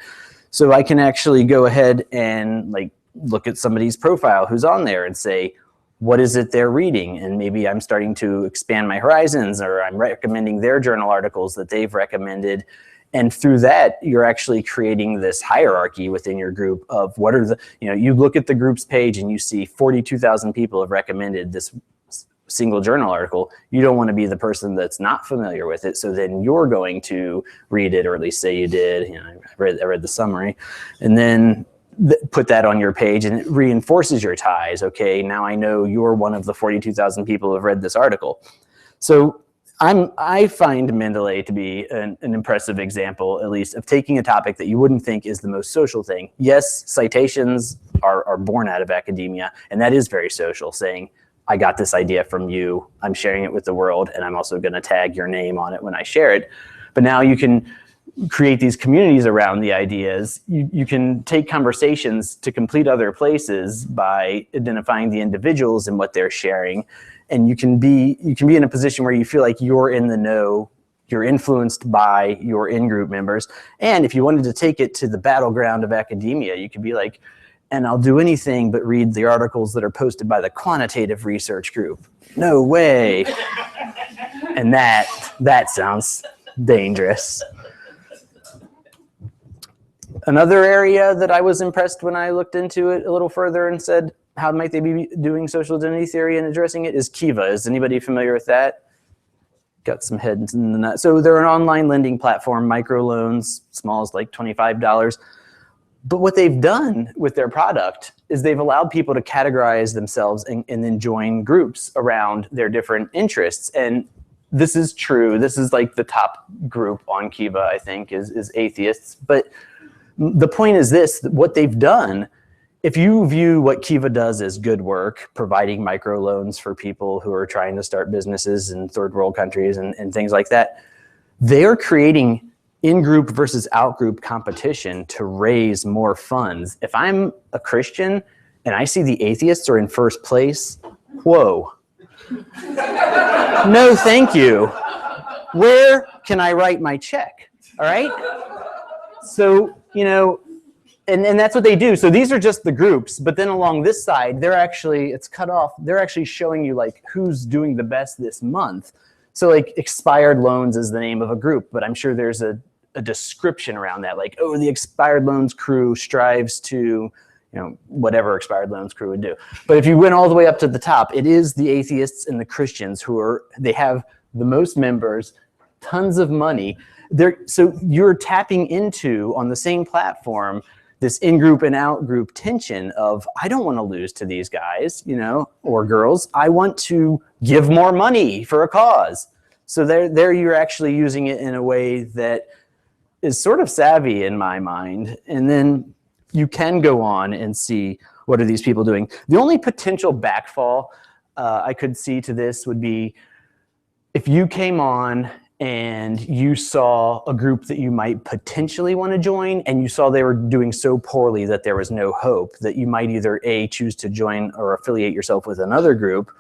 So I can actually go ahead and like look at somebody's profile who's on there and say, what is it they're reading? And maybe I'm starting to expand my horizons, or I'm recommending their journal articles that they've recommended. And through that, you're actually creating this hierarchy within your group of what are the, you know, you look at the group's page and you see 42,000 people have recommended this single journal article. You don't want to be the person that's not familiar with it. So then you're going to read it, or at least say you did. You know, I read the summary, and then put that on your page, and it reinforces your ties. Okay, now I know you're one of the 42,000 people who have read this article. So I find Mendeley to be an impressive example, at least, of taking a topic that you wouldn't think is the most social thing. Yes, citations are born out of academia, and that is very social, saying, I got this idea from you, I'm sharing it with the world, and I'm also gonna tag your name on it when I share it. But now you can create these communities around the ideas. You can take conversations to complete other places by identifying the individuals and what they're sharing. And you can be in a position where you feel like you're in the know, you're influenced by your in-group members. And if you wanted to take it to the battleground of academia, you could be like, and I'll do anything but read the articles that are posted by the quantitative research group. No way. And that sounds dangerous. Another area that I was impressed when I looked into it a little further and said, how might they be doing social identity theory and addressing it, is Kiva. Is anybody familiar with that? Got some heads in the nut. So they're an online lending platform, microloans, small as like $25. But what they've done with their product is they've allowed people to categorize themselves and then join groups around their different interests. And this is true. This is like the top group on Kiva, I think, is atheists. But the point is this, what they've done, if you view what Kiva does as good work, providing microloans for people who are trying to start businesses in third world countries and things like that, they're creating in-group versus out-group competition to raise more funds. If I'm a Christian and I see the atheists are in first place, whoa. No, thank you. Where can I write my check? All right? So, you know, and that's what they do. So these are just the groups, but then along this side, they're actually, it's cut off. They're actually showing you like who's doing the best this month. So like expired loans is the name of a group, but I'm sure there's a description around that. Like, oh, the expired loans crew strives to, you know, whatever expired loans crew would do. But if you went all the way up to the top, it is the atheists and the Christians who are, they have the most members, tons of money. So you're tapping into, on the same platform, this in-group and out-group tension of, I don't want to lose to these guys, you know, or girls. I want to give more money for a cause. So there you're actually using it in a way that is sort of savvy in my mind. And then you can go on and see, what are these people doing? The only potential backfall I could see to this would be if you came on and you saw a group that you might potentially want to join, and you saw they were doing so poorly that there was no hope, that you might either A, choose to join or affiliate yourself with another group,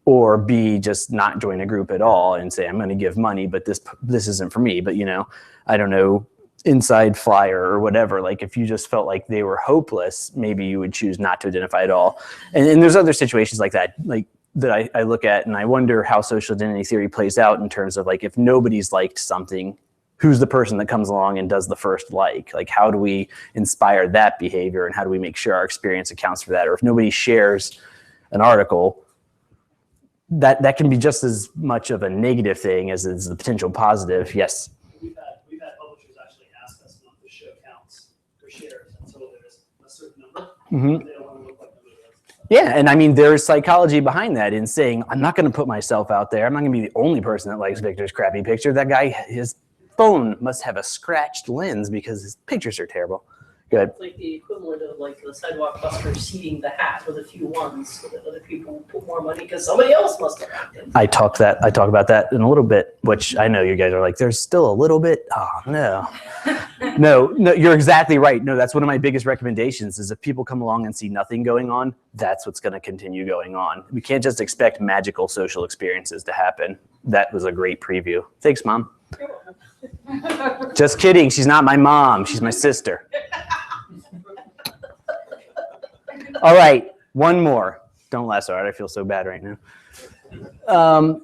or B, just not join a group at all and say, I'm going to give money, but this isn't for me. But, you know, I don't know, inside flyer or whatever. Like if you just felt like they were hopeless, maybe you would choose not to identify at all. And there's other situations like that, that I look at, and I wonder how social identity theory plays out in terms of like, if nobody's liked something, who's the person that comes along and does the first like? Like, how do we inspire that behavior, and how do we make sure our experience accounts for that? Or if nobody shares an article, that can be just as much of a negative thing as it's a potential positive. Yes? We've had publishers actually ask us not to show counts or shares until there's a certain number. Mm-hmm. They don't want to look like nobody else. Yeah, and I mean, there's psychology behind that in saying, I'm not going to put myself out there. I'm not going to be the only person that likes Victor's crappy picture. That guy, his phone must have a scratched lens because his pictures are terrible. Good. It's like the equivalent of like the sidewalk buster seeding the hat with a few ones so that other people put more money because somebody else must have acted. I talk about that in a little bit, which I know you guys are like, there's still a little bit. Oh, no. No, you're exactly right. No, that's one of my biggest recommendations is if people come along and see nothing going on, that's what's going to continue going on. We can't just expect magical social experiences to happen. That was a great preview. Thanks, Mom. Just kidding. She's not my mom. She's my sister. All right, one more. DontLesArt. I feel so bad right now.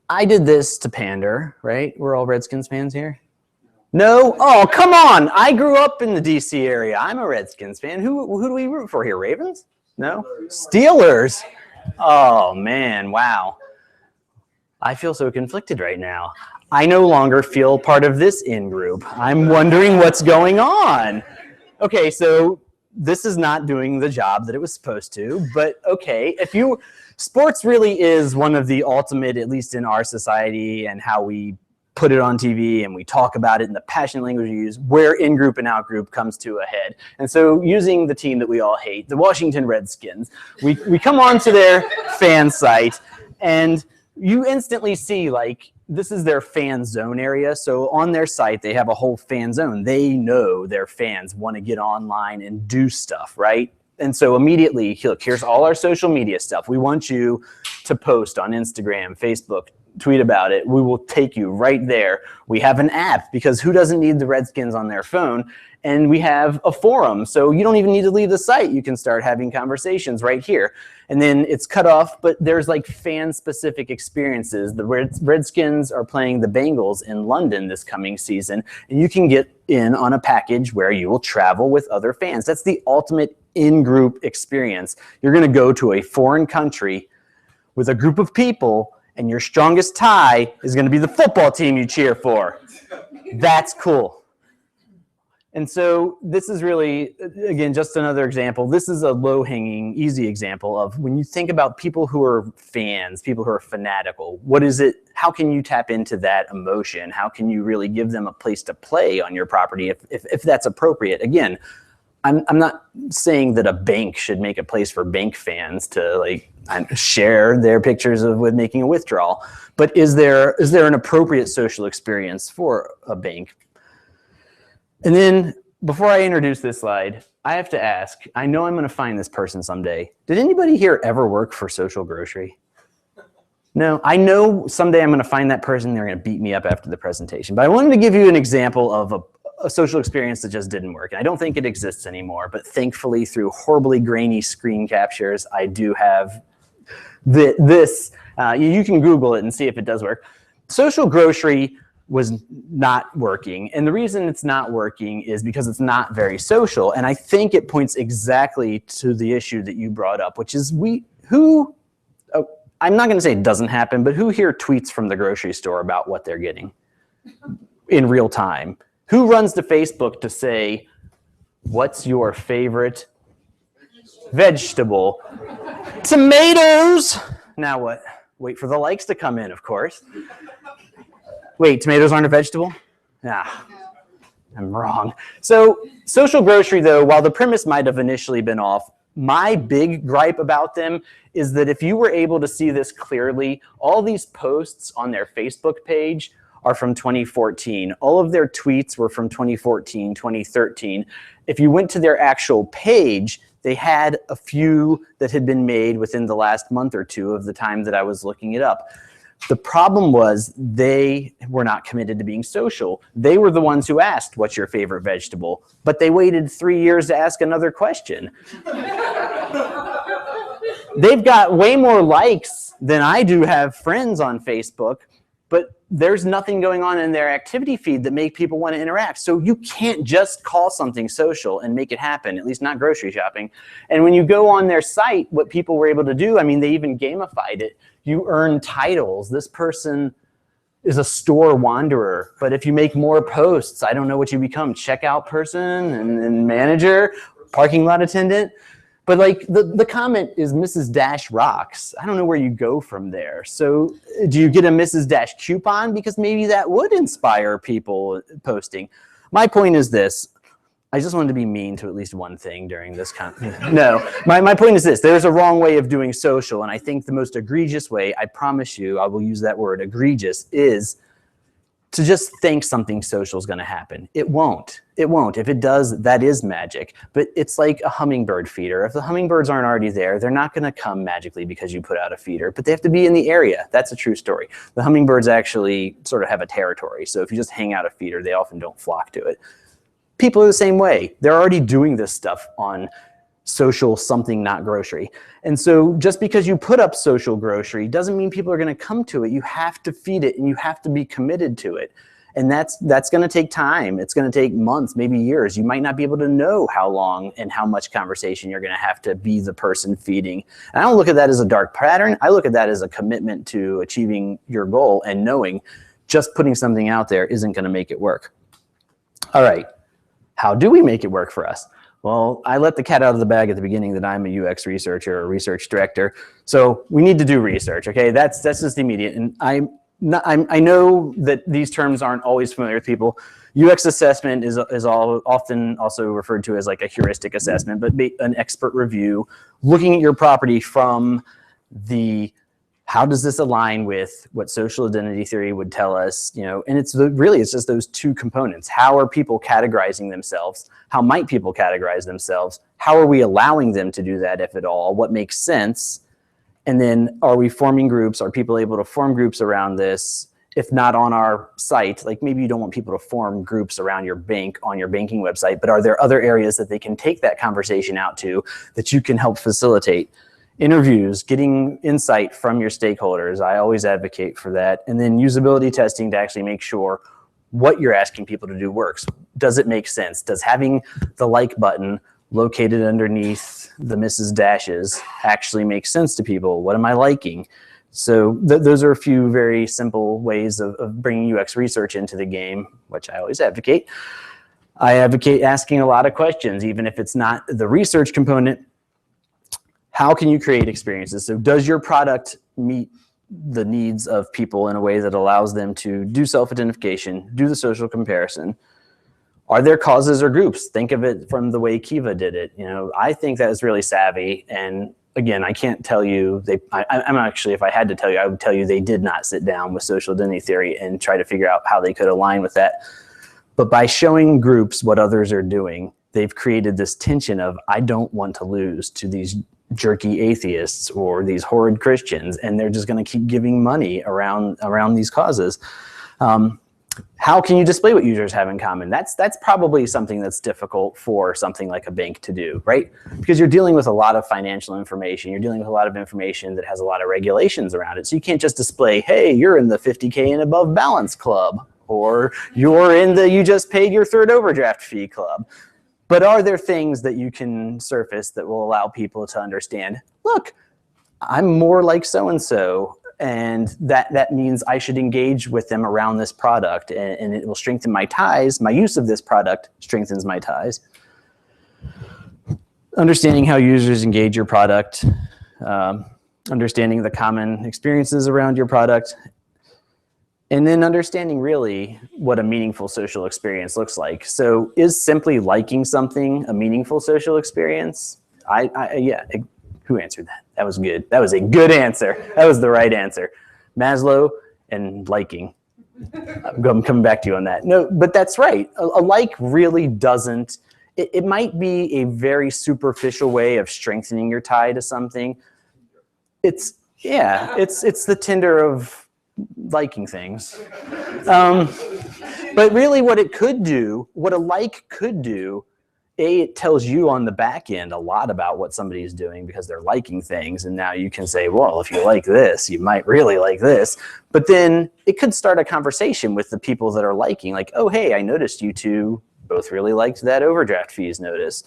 I did this to pander, right? We're all Redskins fans here. No? Oh, come on. I grew up in the DC area. I'm a Redskins fan. Who do we root for here? Ravens? No? Steelers. Oh, man. Wow. I feel so conflicted right now. I no longer feel part of this in-group. I'm wondering what's going on. Okay, so this is not doing the job that it was supposed to, but okay, sports really is one of the ultimate, at least in our society and how we put it on TV and we talk about it in the passionate language we use, where in-group and out-group comes to a head. And so using the team that we all hate, the Washington Redskins, we come onto their fan site and you instantly see like, this is their fan zone area. So on their site, they have a whole fan zone. They know their fans want to get online and do stuff, right? And so immediately, look, here's all our social media stuff. We want you to post on Instagram, Facebook, tweet about it. We will take you right there. We have an app because who doesn't need the Redskins on their phone? And we have a forum, so you don't even need to leave the site. You can start having conversations right here. And then it's cut off, but there's like fan-specific experiences. The Redskins are playing the Bengals in London this coming season, and you can get in on a package where you will travel with other fans. That's the ultimate in-group experience. You're gonna go to a foreign country with a group of people, and your strongest tie is gonna be the football team you cheer for. That's cool. And so this is really, again, just another example. This is a low-hanging, easy example of when you think about people who are fans, people who are fanatical, what is it, how can you tap into that emotion? How can you really give them a place to play on your property if that's appropriate? Again, I'm not saying that a bank should make a place for bank fans to like share their pictures of with making a withdrawal, but is there an appropriate social experience for a bank? And then before I introduce this slide, I have to ask, I know I'm going to find this person someday. Did anybody here ever work for Social Grocery? No, I know someday I'm going to find that person. They're going to beat me up after the presentation. But I wanted to give you an example of a social experience that just didn't work. And I don't think it exists anymore, but thankfully through horribly grainy screen captures, I do have this. You can Google it and see if it does work. Social Grocery was not working. And the reason it's not working is because it's not very social. And I think it points exactly to the issue that you brought up, which is I'm not going to say it doesn't happen, but who here tweets from the grocery store about what they're getting in real time? Who runs to Facebook to say, what's your favorite vegetable? Tomatoes! Now what? Wait for the likes to come in, of course. Wait, tomatoes aren't a vegetable? Ah, I'm wrong. So Social Grocery, though, while the premise might have initially been off, my big gripe about them is that if you were able to see this clearly, all these posts on their Facebook page are from 2014. All of their tweets were from 2014, 2013. If you went to their actual page, They had a few that had been made within the last month or two of the time that I was looking it up. The problem was they were not committed to being social. They were the ones who asked, what's your favorite vegetable? But they waited 3 years to ask another question. They've got way more likes than I do have friends on Facebook, but there's nothing going on in their activity feed that make people want to interact. So you can't just call something social and make it happen, at least not grocery shopping. And when you go on their site, what people were able to do, I mean, they even gamified it. You earn titles. This person is a store wanderer, but if you make more posts, I don't know what you become, checkout person and manager, parking lot attendant. But like the comment is Mrs. Dash rocks. I don't know where you go from there. So do you get a Mrs. Dash coupon? Because maybe that would inspire people posting. My point is this. I just wanted to be mean to at least one thing during this No, my point is this. There's a wrong way of doing social, and I think the most egregious way, I promise you, I will use that word, egregious, is to just think something social is going to happen. It won't. It won't. If it does, that is magic. But it's like a hummingbird feeder. If the hummingbirds aren't already there, they're not going to come magically because you put out a feeder, but they have to be in the area. That's a true story. The hummingbirds actually sort of have a territory. So if you just hang out a feeder, they often don't flock to it. People are the same way. They're already doing this stuff on social something not grocery. And so just because you put up social grocery doesn't mean people are going to come to it. You have to feed it and you have to be committed to it. And that's going to take time. It's going to take months, maybe years. You might not be able to know how long and how much conversation you're going to have to be the person feeding. And I don't look at that as a dark pattern. I look at that as a commitment to achieving your goal and knowing just putting something out there isn't going to make it work. All right. How do we make it work for us? Well, I let the cat out of the bag at the beginning that I'm a UX researcher or research director. So we need to do research, okay? That's just immediate. And I know that these terms aren't always familiar with people. UX assessment is often also referred to as like a heuristic assessment, but an expert review, looking at your property from the how does this align with what social identity theory would tell us, you know, and it's just those two components. How are people categorizing themselves? How might people categorize themselves? How are we allowing them to do that, if at all? What makes sense? And then are we forming groups? Are people able to form groups around this? If not on our site, like maybe you don't want people to form groups around your bank on your banking website, but are there other areas that they can take that conversation out to that you can help facilitate? Interviews, getting insight from your stakeholders. I always advocate for that. And then usability testing to actually make sure what you're asking people to do works. Does it make sense? Does having the like button located underneath the Mrs. Dashes actually make sense to people? What am I liking? So those are a few very simple ways of bringing UX research into the game, which I always advocate. I advocate asking a lot of questions, even if it's not the research component. How can you create experiences? So does your product meet the needs of people in a way that allows them to do self-identification, do the social comparison? Are there causes or groups? Think of it from the way Kiva did it. You know, I think that is really savvy. And again, I can't tell you, I'm actually, if I had to tell you, I would tell you they did not sit down with social identity theory and try to figure out how they could align with that. But by showing groups what others are doing, they've created this tension of, I don't want to lose to these jerky atheists or these horrid Christians, and they're just going to keep giving money around these causes. How can you display what users have in common? That's probably something that's difficult for something like a bank to do, right? Because you're dealing with a lot of financial information. You're dealing with a lot of information that has a lot of regulations around it. So you can't just display, hey, you're in the 50K and above balance club, or you're in the you just paid your third overdraft fee club. But are there things that you can surface that will allow people to understand, look, I'm more like so-and-so, and that means I should engage with them around this product, and it will strengthen my ties. My use of this product strengthens my ties. Understanding how users engage your product, understanding the common experiences around your product, and then understanding really what a meaningful social experience looks like. So is simply liking something a meaningful social experience? Yeah, who answered that? That was good. That was a good answer. That was the right answer. Maslow and liking. I'm coming back to you on that. No, but that's right. A like really doesn't, it might be a very superficial way of strengthening your tie to something. It's the Tinder of liking things. But really what it could do, what a like could do, it tells you on the back end a lot about what somebody is doing because they're liking things. And now you can say, well, if you like this, you might really like this. But then it could start a conversation with the people that are liking, like, oh, hey, I noticed you two both really liked that overdraft fees notice.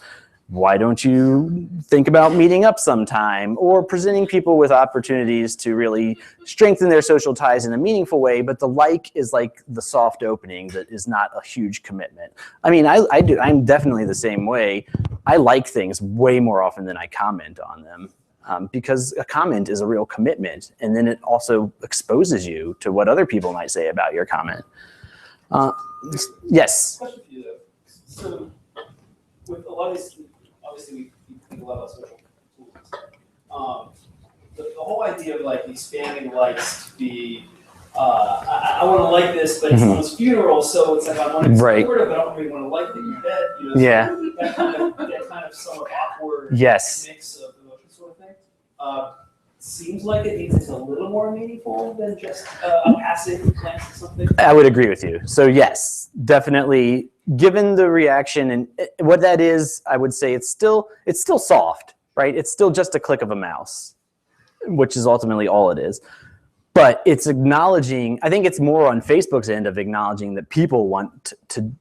Why don't you think about meeting up sometime, or presenting people with opportunities to really strengthen their social ties in a meaningful way? But the like is like the soft opening that is not a huge commitment. I mean, I'm definitely the same way. I like things way more often than I comment on them, because a comment is a real commitment. And then it also exposes you to what other people might say about your comment. Yes? Question for you though. So with a lot of these, obviously we think a lot about social tools. The whole idea of like expanding likes to be, I want to like this, but it's someone's funeral, so it's like I want to support it, but I don't really want to like that you're dead. You know, so that kind of somewhat awkward mix of emotions sort of thing. Seems like it needs a little more meaningful than just a passive glance at something. I would agree with you. So yes, definitely. Given the reaction and what that is, I would say it's still soft, right? It's still just a click of a mouse, which is ultimately all it is. But it's acknowledging, I think it's more on Facebook's end of acknowledging that people want to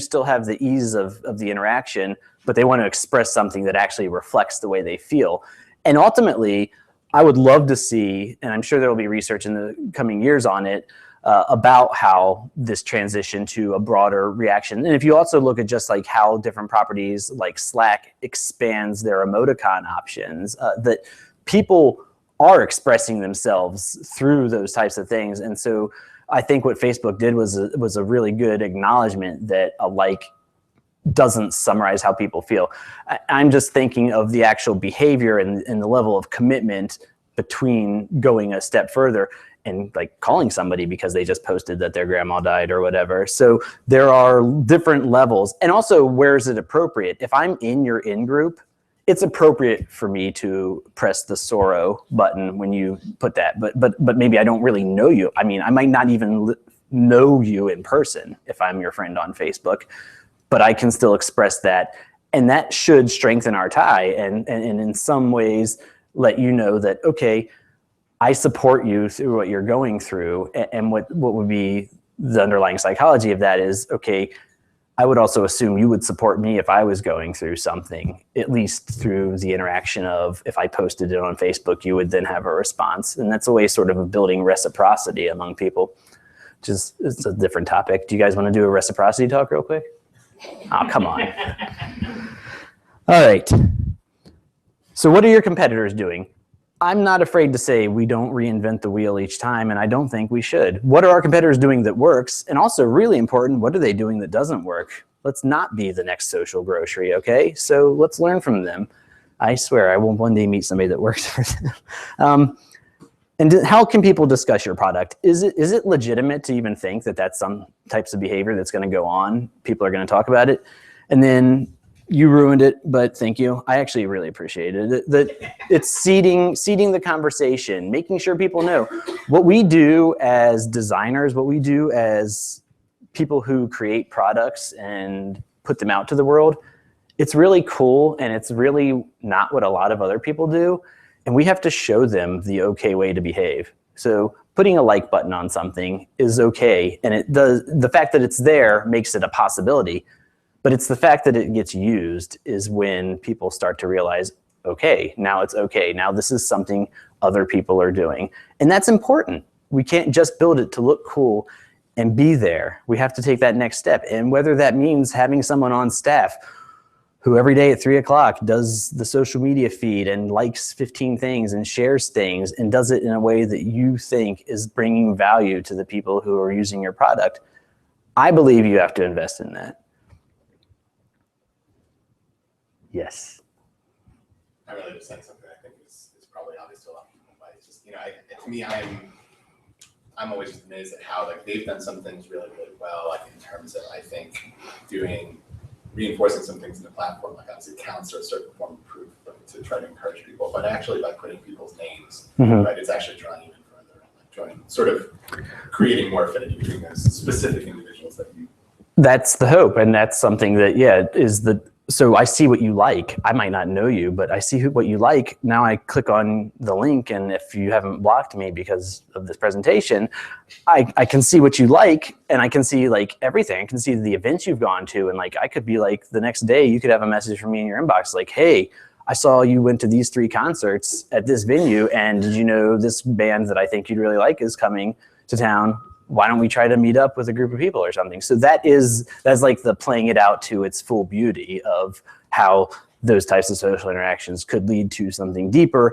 still have the ease of the interaction, but they want to express something that actually reflects the way they feel. And ultimately, I would love to see, and I'm sure there will be research in the coming years on it, about how this transition to a broader reaction. And if you also look at just like how different properties like Slack expands their emoticon options, that people are expressing themselves through those types of things. And so I think what Facebook did was a really good acknowledgement that a like doesn't summarize how people feel. I'm just thinking of the actual behavior and the level of commitment between going a step further and like calling somebody because they just posted that their grandma died or whatever. So there are different levels. And also, where is it appropriate? If I'm in your in-group, it's appropriate for me to press the sorrow button when you put that. But maybe I don't really know you. I mean, I might not even know you in person if I'm your friend on Facebook, but I can still express that. And that should strengthen our tie and in some ways let you know that, okay, I support you through what you're going through. And what would be the underlying psychology of that is, okay, I would also assume you would support me if I was going through something, at least through the interaction of if I posted it on Facebook, you would then have a response. And that's a way sort of building reciprocity among people, which is it's a different topic. Do you guys want to do a reciprocity talk real quick? Oh, come on. All right. So what are your competitors doing? I'm not afraid to say we don't reinvent the wheel each time, and I don't think we should. What are our competitors doing that works? And also, really important, what are they doing that doesn't work? Let's not be the next social grocery, okay? So let's learn from them. I swear I will one day meet somebody that works for them. And how can people discuss your product? Is it legitimate to even think that that's some types of behavior that's going to go on? People are going to talk about it. And then you ruined it, but thank you. I actually really appreciated it. That it's seeding the conversation, making sure people know what we do as designers, what we do as people who create products and put them out to the world. It's really cool, and it's really not what a lot of other people do. And we have to show them the okay way to behave. So putting a like button on something is okay, and the fact that it's there makes it a possibility. But it's the fact that it gets used is when people start to realize, okay, now it's okay. Now this is something other people are doing. And that's important. We can't just build it to look cool and be there. We have to take that next step. And whether that means having someone on staff who every day at 3 o'clock does the social media feed and likes 15 things and shares things and does it in a way that you think is bringing value to the people who are using your product, I believe you have to invest in that. Yes. I really just said something I think is probably obvious to a lot of people, but it's just, you know, to me, I'm always just amazed at how like they've done some things really, really well, like in terms of, I think, doing reinforcing some things in the platform, like obviously counts are a certain form of proof to try to encourage people, but actually by putting people's names, right, it's actually drawing even further, like drawing, sort of creating more affinity between those specific individuals that you. That's the hope, and that's something that, yeah, is the, so I see what you like. I might not know you, but I see what you like. Now I click on the link, and if you haven't blocked me because of this presentation, I can see what you like, and I can see like everything. I can see the events you've gone to, and like I could be like the next day you could have a message from me in your inbox like, hey, I saw you went to these 3 concerts at this venue, and did you know this band that I think you'd really like is coming to town? Why don't we try to meet up with a group of people or something? So that's like the playing it out to its full beauty of how those types of social interactions could lead to something deeper.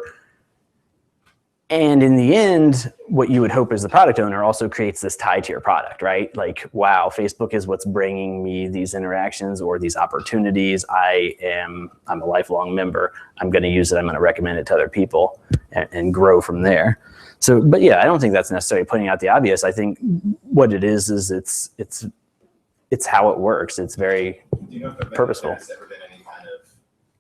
And in the end, what you would hope as the product owner also creates this tie to your product, right? Like, wow, Facebook is what's bringing me these interactions or these opportunities. I'm a lifelong member. I'm going to use it. I'm going to recommend it to other people and grow from there. So, but yeah, I don't think that's necessarily putting out the obvious. I think what it is it's how it works. It's very Do you know if purposeful. there's ever been any kind of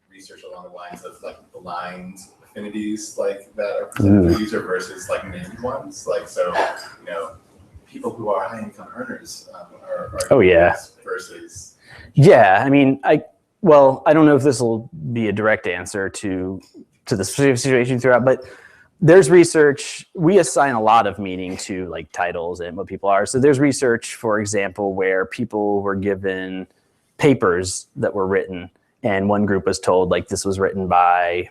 research along the lines of like blind affinities like that are presented to the user versus like named ones? Like, so, you know, people who are high income earners are Oh, yeah. versus. Yeah, I mean, I don't know if this will be a direct answer to the specific situation throughout, but there's research, we assign a lot of meaning to like titles and what people are. So there's research, for example, where people were given papers that were written, and one group was told like this was written by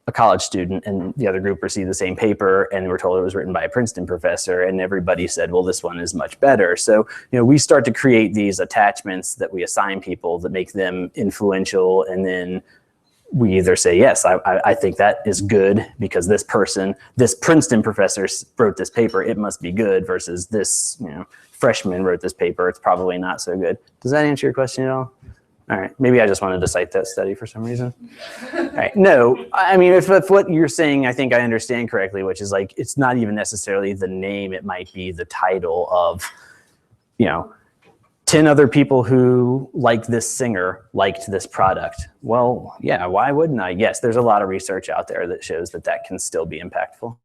a college student, and the other group received the same paper and were told it was written by a Princeton professor, and everybody said, well, this one is much better. So, you know, we start to create these attachments that we assign people that make them influential, and then we either say, yes, I think that is good because this Princeton professor wrote this paper, it must be good, versus this, you know, freshman wrote this paper, it's probably not so good. Does that answer your question at all? All right, maybe I just wanted to cite that study for some reason. All right, no, I mean, if what you're saying, I think I understand correctly, which is like, it's not even necessarily the name, it might be the title of, you know, 10 other people who like this singer liked this product. Well, yeah, why wouldn't I? Yes, there's a lot of research out there that shows that that can still be impactful.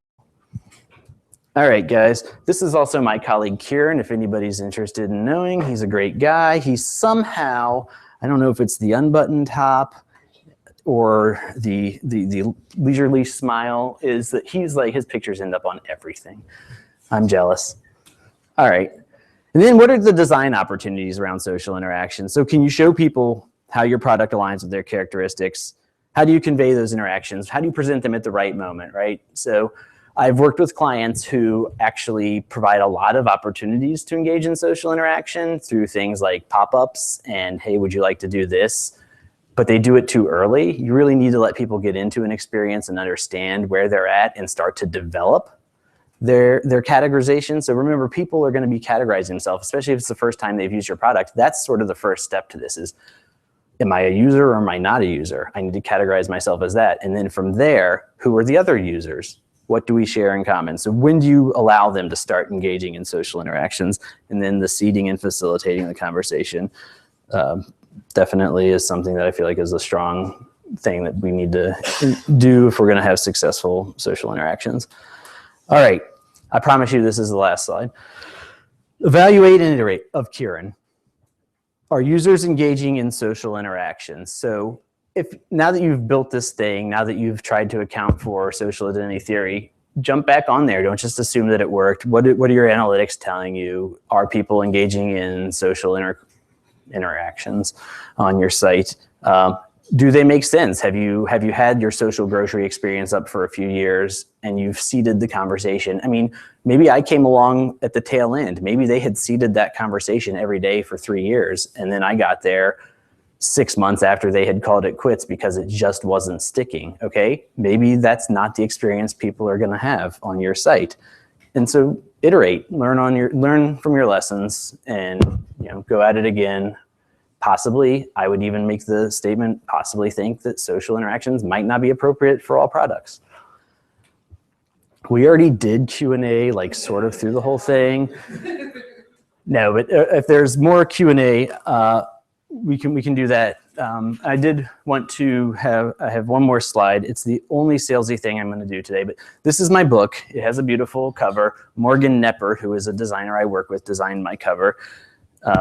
All right, guys, this is also my colleague Kieran, if anybody's interested in knowing. He's a great guy. He's somehow, I don't know if it's the unbuttoned top or the leisurely smile, is that he's like, his pictures end up on everything. I'm jealous. All right. And then what are the design opportunities around social interaction? So can you show people how your product aligns with their characteristics? How do you convey those interactions? How do you present them at the right moment, right? So I've worked with clients who actually provide a lot of opportunities to engage in social interaction through things like pop-ups and, hey, would you like to do this? But they do it too early. You really need to let people get into an experience and understand where they're at and start to develop their categorization. So remember, people are going to be categorizing themselves, especially if it's the first time they've used your product. That's sort of the first step to this is, am I a user or am I not a user? I need to categorize myself as that. And then from there, who are the other users? What do we share in common? So when do you allow them to start engaging in social interactions? And then the seeding and facilitating the conversation definitely is something that I feel like is a strong thing that we need to do if we're going to have successful social interactions. All right, I promise you this is the last slide. Evaluate and iterate of Kieran. Are users engaging in social interactions? So now that you've built this thing, now that you've tried to account for social identity theory, jump back on there. Don't just assume that it worked. What are your analytics telling you? Are people engaging in social interactions on your site? Do they make sense? Have you had your social grocery experience up for a few years and you've seeded the conversation? I mean, maybe I came along at the tail end. Maybe they had seeded that conversation every day for 3 years, and then I got there 6 months after they had called it quits because it just wasn't sticking, okay? Maybe that's not the experience people are gonna have on your site. And so iterate, learn from your lessons, and go at it again. Possibly, I would even make the statement, possibly think that social interactions might not be appropriate for all products. We already did Q&A, like sort of through the whole thing. No, but if there's more Q&A, we can do that. I did want to I have one more slide. It's the only salesy thing I'm going to do today, but this is my book. It has a beautiful cover. Morgan Nepper, who is a designer I work with, designed my cover.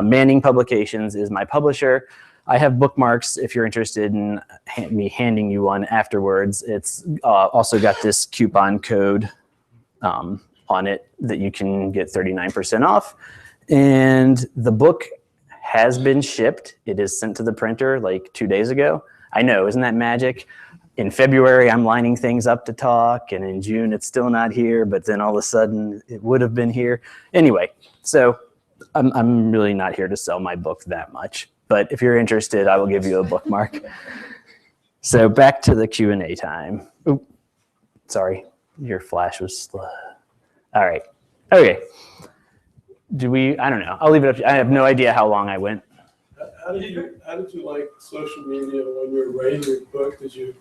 Manning Publications is my publisher. I have bookmarks if you're interested in me handing you one afterwards. It's also got this coupon code on it that you can get 39% off. And the book has been shipped. It is sent to the printer like 2 days ago. I know, isn't that magic? In February, I'm lining things up to talk, and in June, it's still not here, but then all of a sudden, it would have been here. Anyway, so I'm really not here to sell my book that much, but if you're interested, I will give you a bookmark. So back to the Q&A time. Oop, sorry, your flash was slow. All right, okay. I don't know, I'll leave it up to you. I have no idea how long I went. How did you like social media when you were writing your book? Did you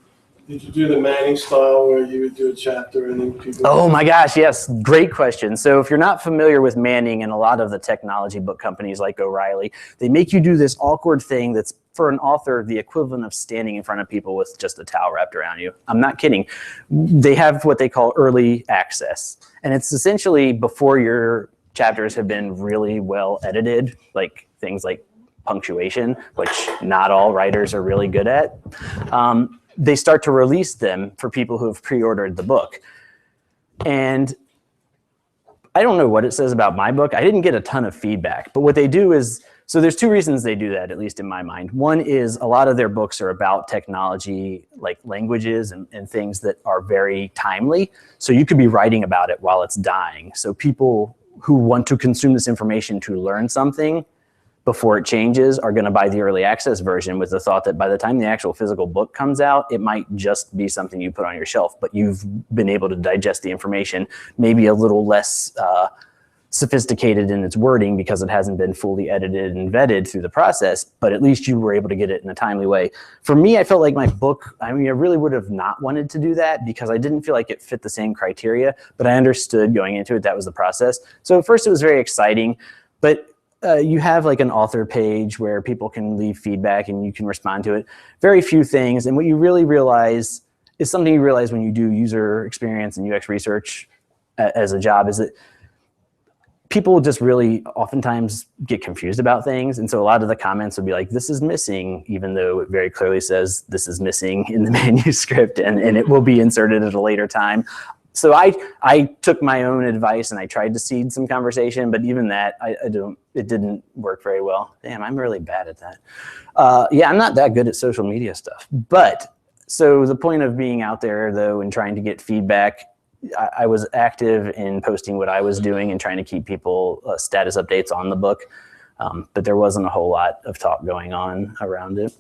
do the Manning style where you would do a chapter and then people? Oh my gosh, yes, great question. So if you're not familiar with Manning and a lot of the technology book companies like O'Reilly, they make you do this awkward thing that's for an author the equivalent of standing in front of people with just a towel wrapped around you. I'm not kidding. They have what they call early access. And it's essentially before your chapters have been really well edited, like things like punctuation, which not all writers are really good at. They start to release them for people who have pre-ordered the book. And I don't know what it says about my book. I didn't get a ton of feedback, but what they do is, so there's two reasons they do that, at least in my mind. One is a lot of their books are about technology, like languages and things that are very timely. So you could be writing about it while it's dying. So people who want to consume this information to learn something before it changes are going to buy the early access version with the thought that by the time the actual physical book comes out, it might just be something you put on your shelf, but you've been able to digest the information, maybe a little less sophisticated in its wording because it hasn't been fully edited and vetted through the process, but at least you were able to get it in a timely way. For me, I felt like my book, I mean, I really would have not wanted to do that because I didn't feel like it fit the same criteria, but I understood going into it, that was the process. So at first it was very exciting, but you have like an author page where people can leave feedback and you can respond to it. Very few things. And what you really realize is something you realize when you do user experience and UX research as a job is that people just really oftentimes get confused about things. And so a lot of the comments would be like, this is missing, even though it very clearly says this is missing in the manuscript and it will be inserted at a later time. So I took my own advice and I tried to seed some conversation, but even that, it didn't work very well. Damn, I'm really bad at that. Yeah, I'm not that good at social media stuff. But so the point of being out there though and trying to get feedback, I was active in posting what I was doing and trying to keep people status updates on the book. But there wasn't a whole lot of talk going on around it.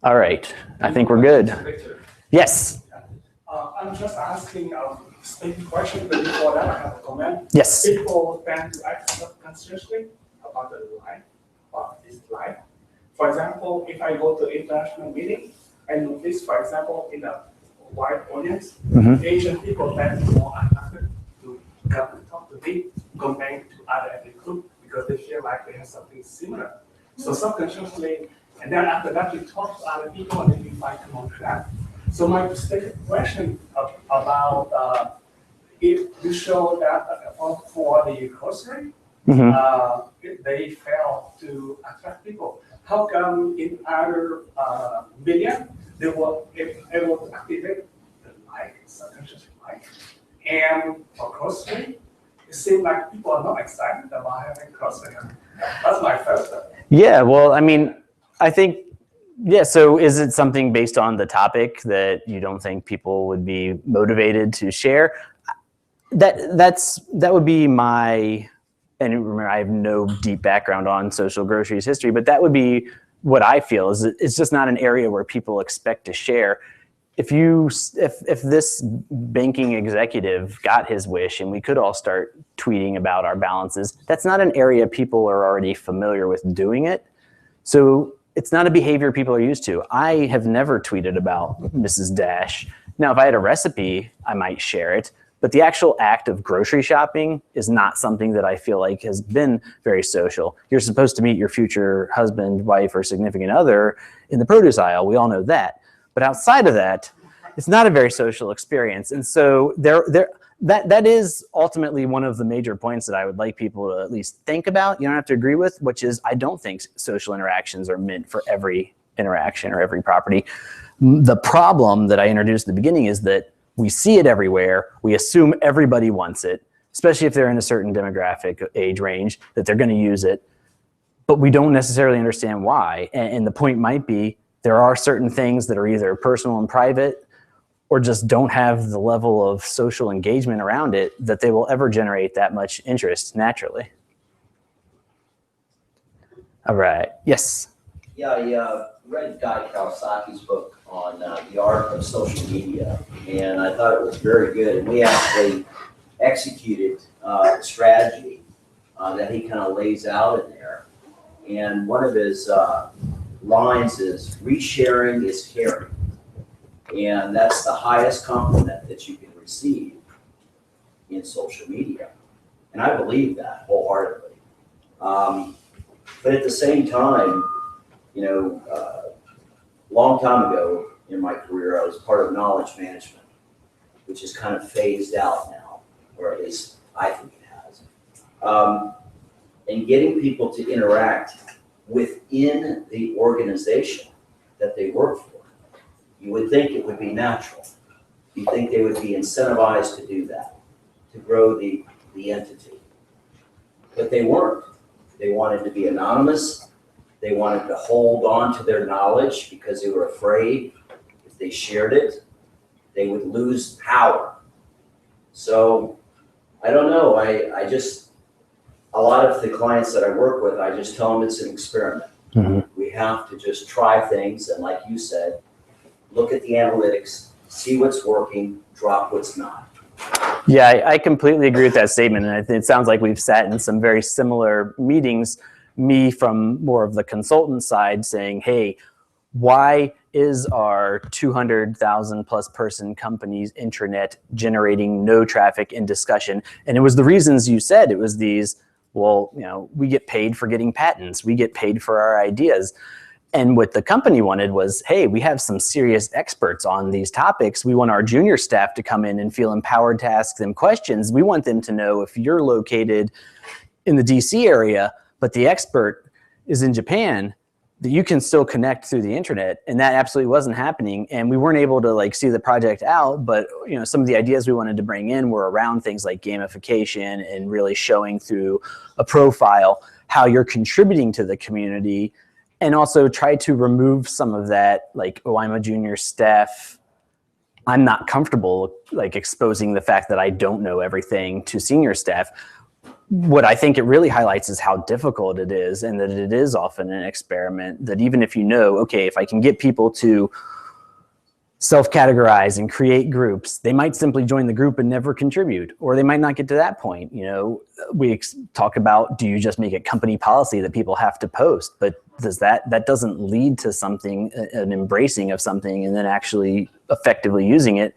All right, I think we're good. Yes. I'm just asking a specific question, but before that, I have a comment. Yes. People tend to act subconsciously about the life, about this life. For example, if I go to international meeting, I notice, for example, in a wide audience, Asian people tend to be more attracted to come and talk to me compared to other ethnic groups because they feel like they have something similar. So subconsciously, and then after that, you talk to other people and then you find common ground. So my specific question about if you show that for the grocery, if they fail to attract people, how come in other media they were able to activate the like, subconscious like, and for grocery, it seems like people are not excited about having grocery. That's my first one. Yeah, well, I mean, I think. Yeah, so is it something based on the topic that you don't think people would be motivated to share? That would be my, and remember I have no deep background on social groceries history, but that would be what I feel is it's just not an area where people expect to share. If this banking executive got his wish and we could all start tweeting about our balances, that's not an area people are already familiar with doing it. So it's not a behavior people are used to. I have never tweeted about Mrs. Dash. Now, if I had a recipe, I might share it, but the actual act of grocery shopping is not something that I feel like has been very social. You're supposed to meet your future husband, wife, or significant other in the produce aisle. We all know that. But outside of that, it's not a very social experience. And so that is ultimately one of the major points that I would like people to at least think about. You don't have to agree with, which is I don't think social interactions are meant for every interaction or every property. The problem that I introduced at the beginning is that we see it everywhere. We assume everybody wants it, especially if they're in a certain demographic age range, that they're going to use it. But we don't necessarily understand why. And the point might be there are certain things that are either personal and private or just don't have the level of social engagement around it that they will ever generate that much interest naturally. All right. Yes. Yeah, I read Guy Kawasaki's book on the art of social media, and I thought it was very good. And we actually executed a strategy that he kind of lays out in there. And one of his lines is, resharing is caring. And that's the highest compliment that you can receive in social media. And I believe that wholeheartedly. But at the same time, you know, long time ago in my career, I was part of knowledge management, which is kind of phased out now, or at least I think it has. And getting people to interact within the organization that they work for. You would think it would be natural. You think they would be incentivized to do that, to grow the entity. But they weren't. They wanted to be anonymous. They wanted to hold on to their knowledge because they were afraid if they shared it, they would lose power. So I don't know. I just, a lot of the clients that I work with, I just tell them it's an experiment. Mm-hmm. We have to just try things. And like you said, look at the analytics, see what's working, drop what's not. Yeah, I completely agree with that statement. And it sounds like we've sat in some very similar meetings, me from more of the consultant side saying, hey, why is our 200,000 plus person company's intranet generating no traffic in discussion? And it was the reasons you said. It was these, well, you know, we get paid for getting patents. We get paid for our ideas. And what the company wanted was, hey, we have some serious experts on these topics. We want our junior staff to come in and feel empowered to ask them questions. We want them to know if you're located in the DC area, but the expert is in Japan, that you can still connect through the internet. And that absolutely wasn't happening. And we weren't able to like see the project out, but you know, some of the ideas we wanted to bring in were around things like gamification and really showing through a profile how you're contributing to the community. And also try to remove some of that, like, oh, I'm a junior staff. I'm not comfortable like exposing the fact that I don't know everything to senior staff. What I think it really highlights is how difficult it is, and that it is often an experiment, that even if you know, okay, if I can get people to self-categorize and create groups, they might simply join the group and never contribute, or they might not get to that point. You know, we talk about, do you just make it company policy that people have to post? But does that doesn't lead to something, an embracing of something, and then actually effectively using it,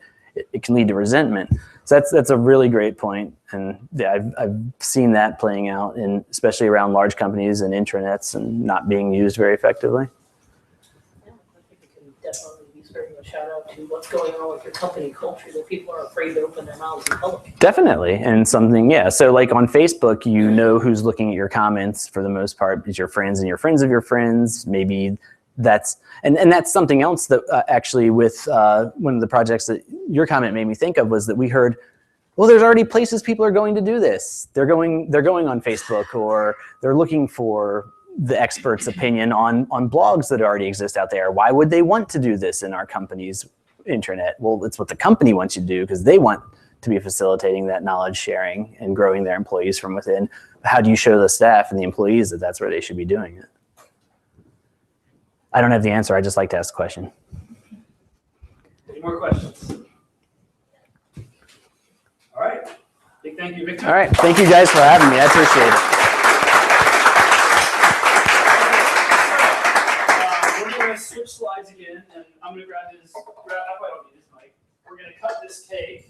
it can lead to resentment. So that's a really great point. And yeah, I've seen that playing out, in especially around large companies and intranets and not being used very effectively. Yeah, I think it can definitely be serving a shout out to what's going on with your company culture, that people are afraid to open their mouths in public. Definitely. And something, yeah. So like on Facebook, you know who's looking at your comments for the most part, is your friends and your friends of your friends. Maybe that's, and that's something else that actually with one of the projects that your comment made me think of was that we heard, well, there's already places people are going to do this. They're going on Facebook, or they're looking for the expert's opinion on blogs that already exist out there. Why would they want to do this in our company's intranet? Well, it's what the company wants you to do because they want to be facilitating that knowledge sharing and growing their employees from within. How do you show the staff and the employees that that's where they should be doing it? I don't have the answer. I just like to ask a question. Any more questions? All right. Big thank you, Victor. All right. Thank you guys for having me. I appreciate it. We're going to switch slides again, and I'm going to grab his, I don't need his mic. We're going to cut this cake.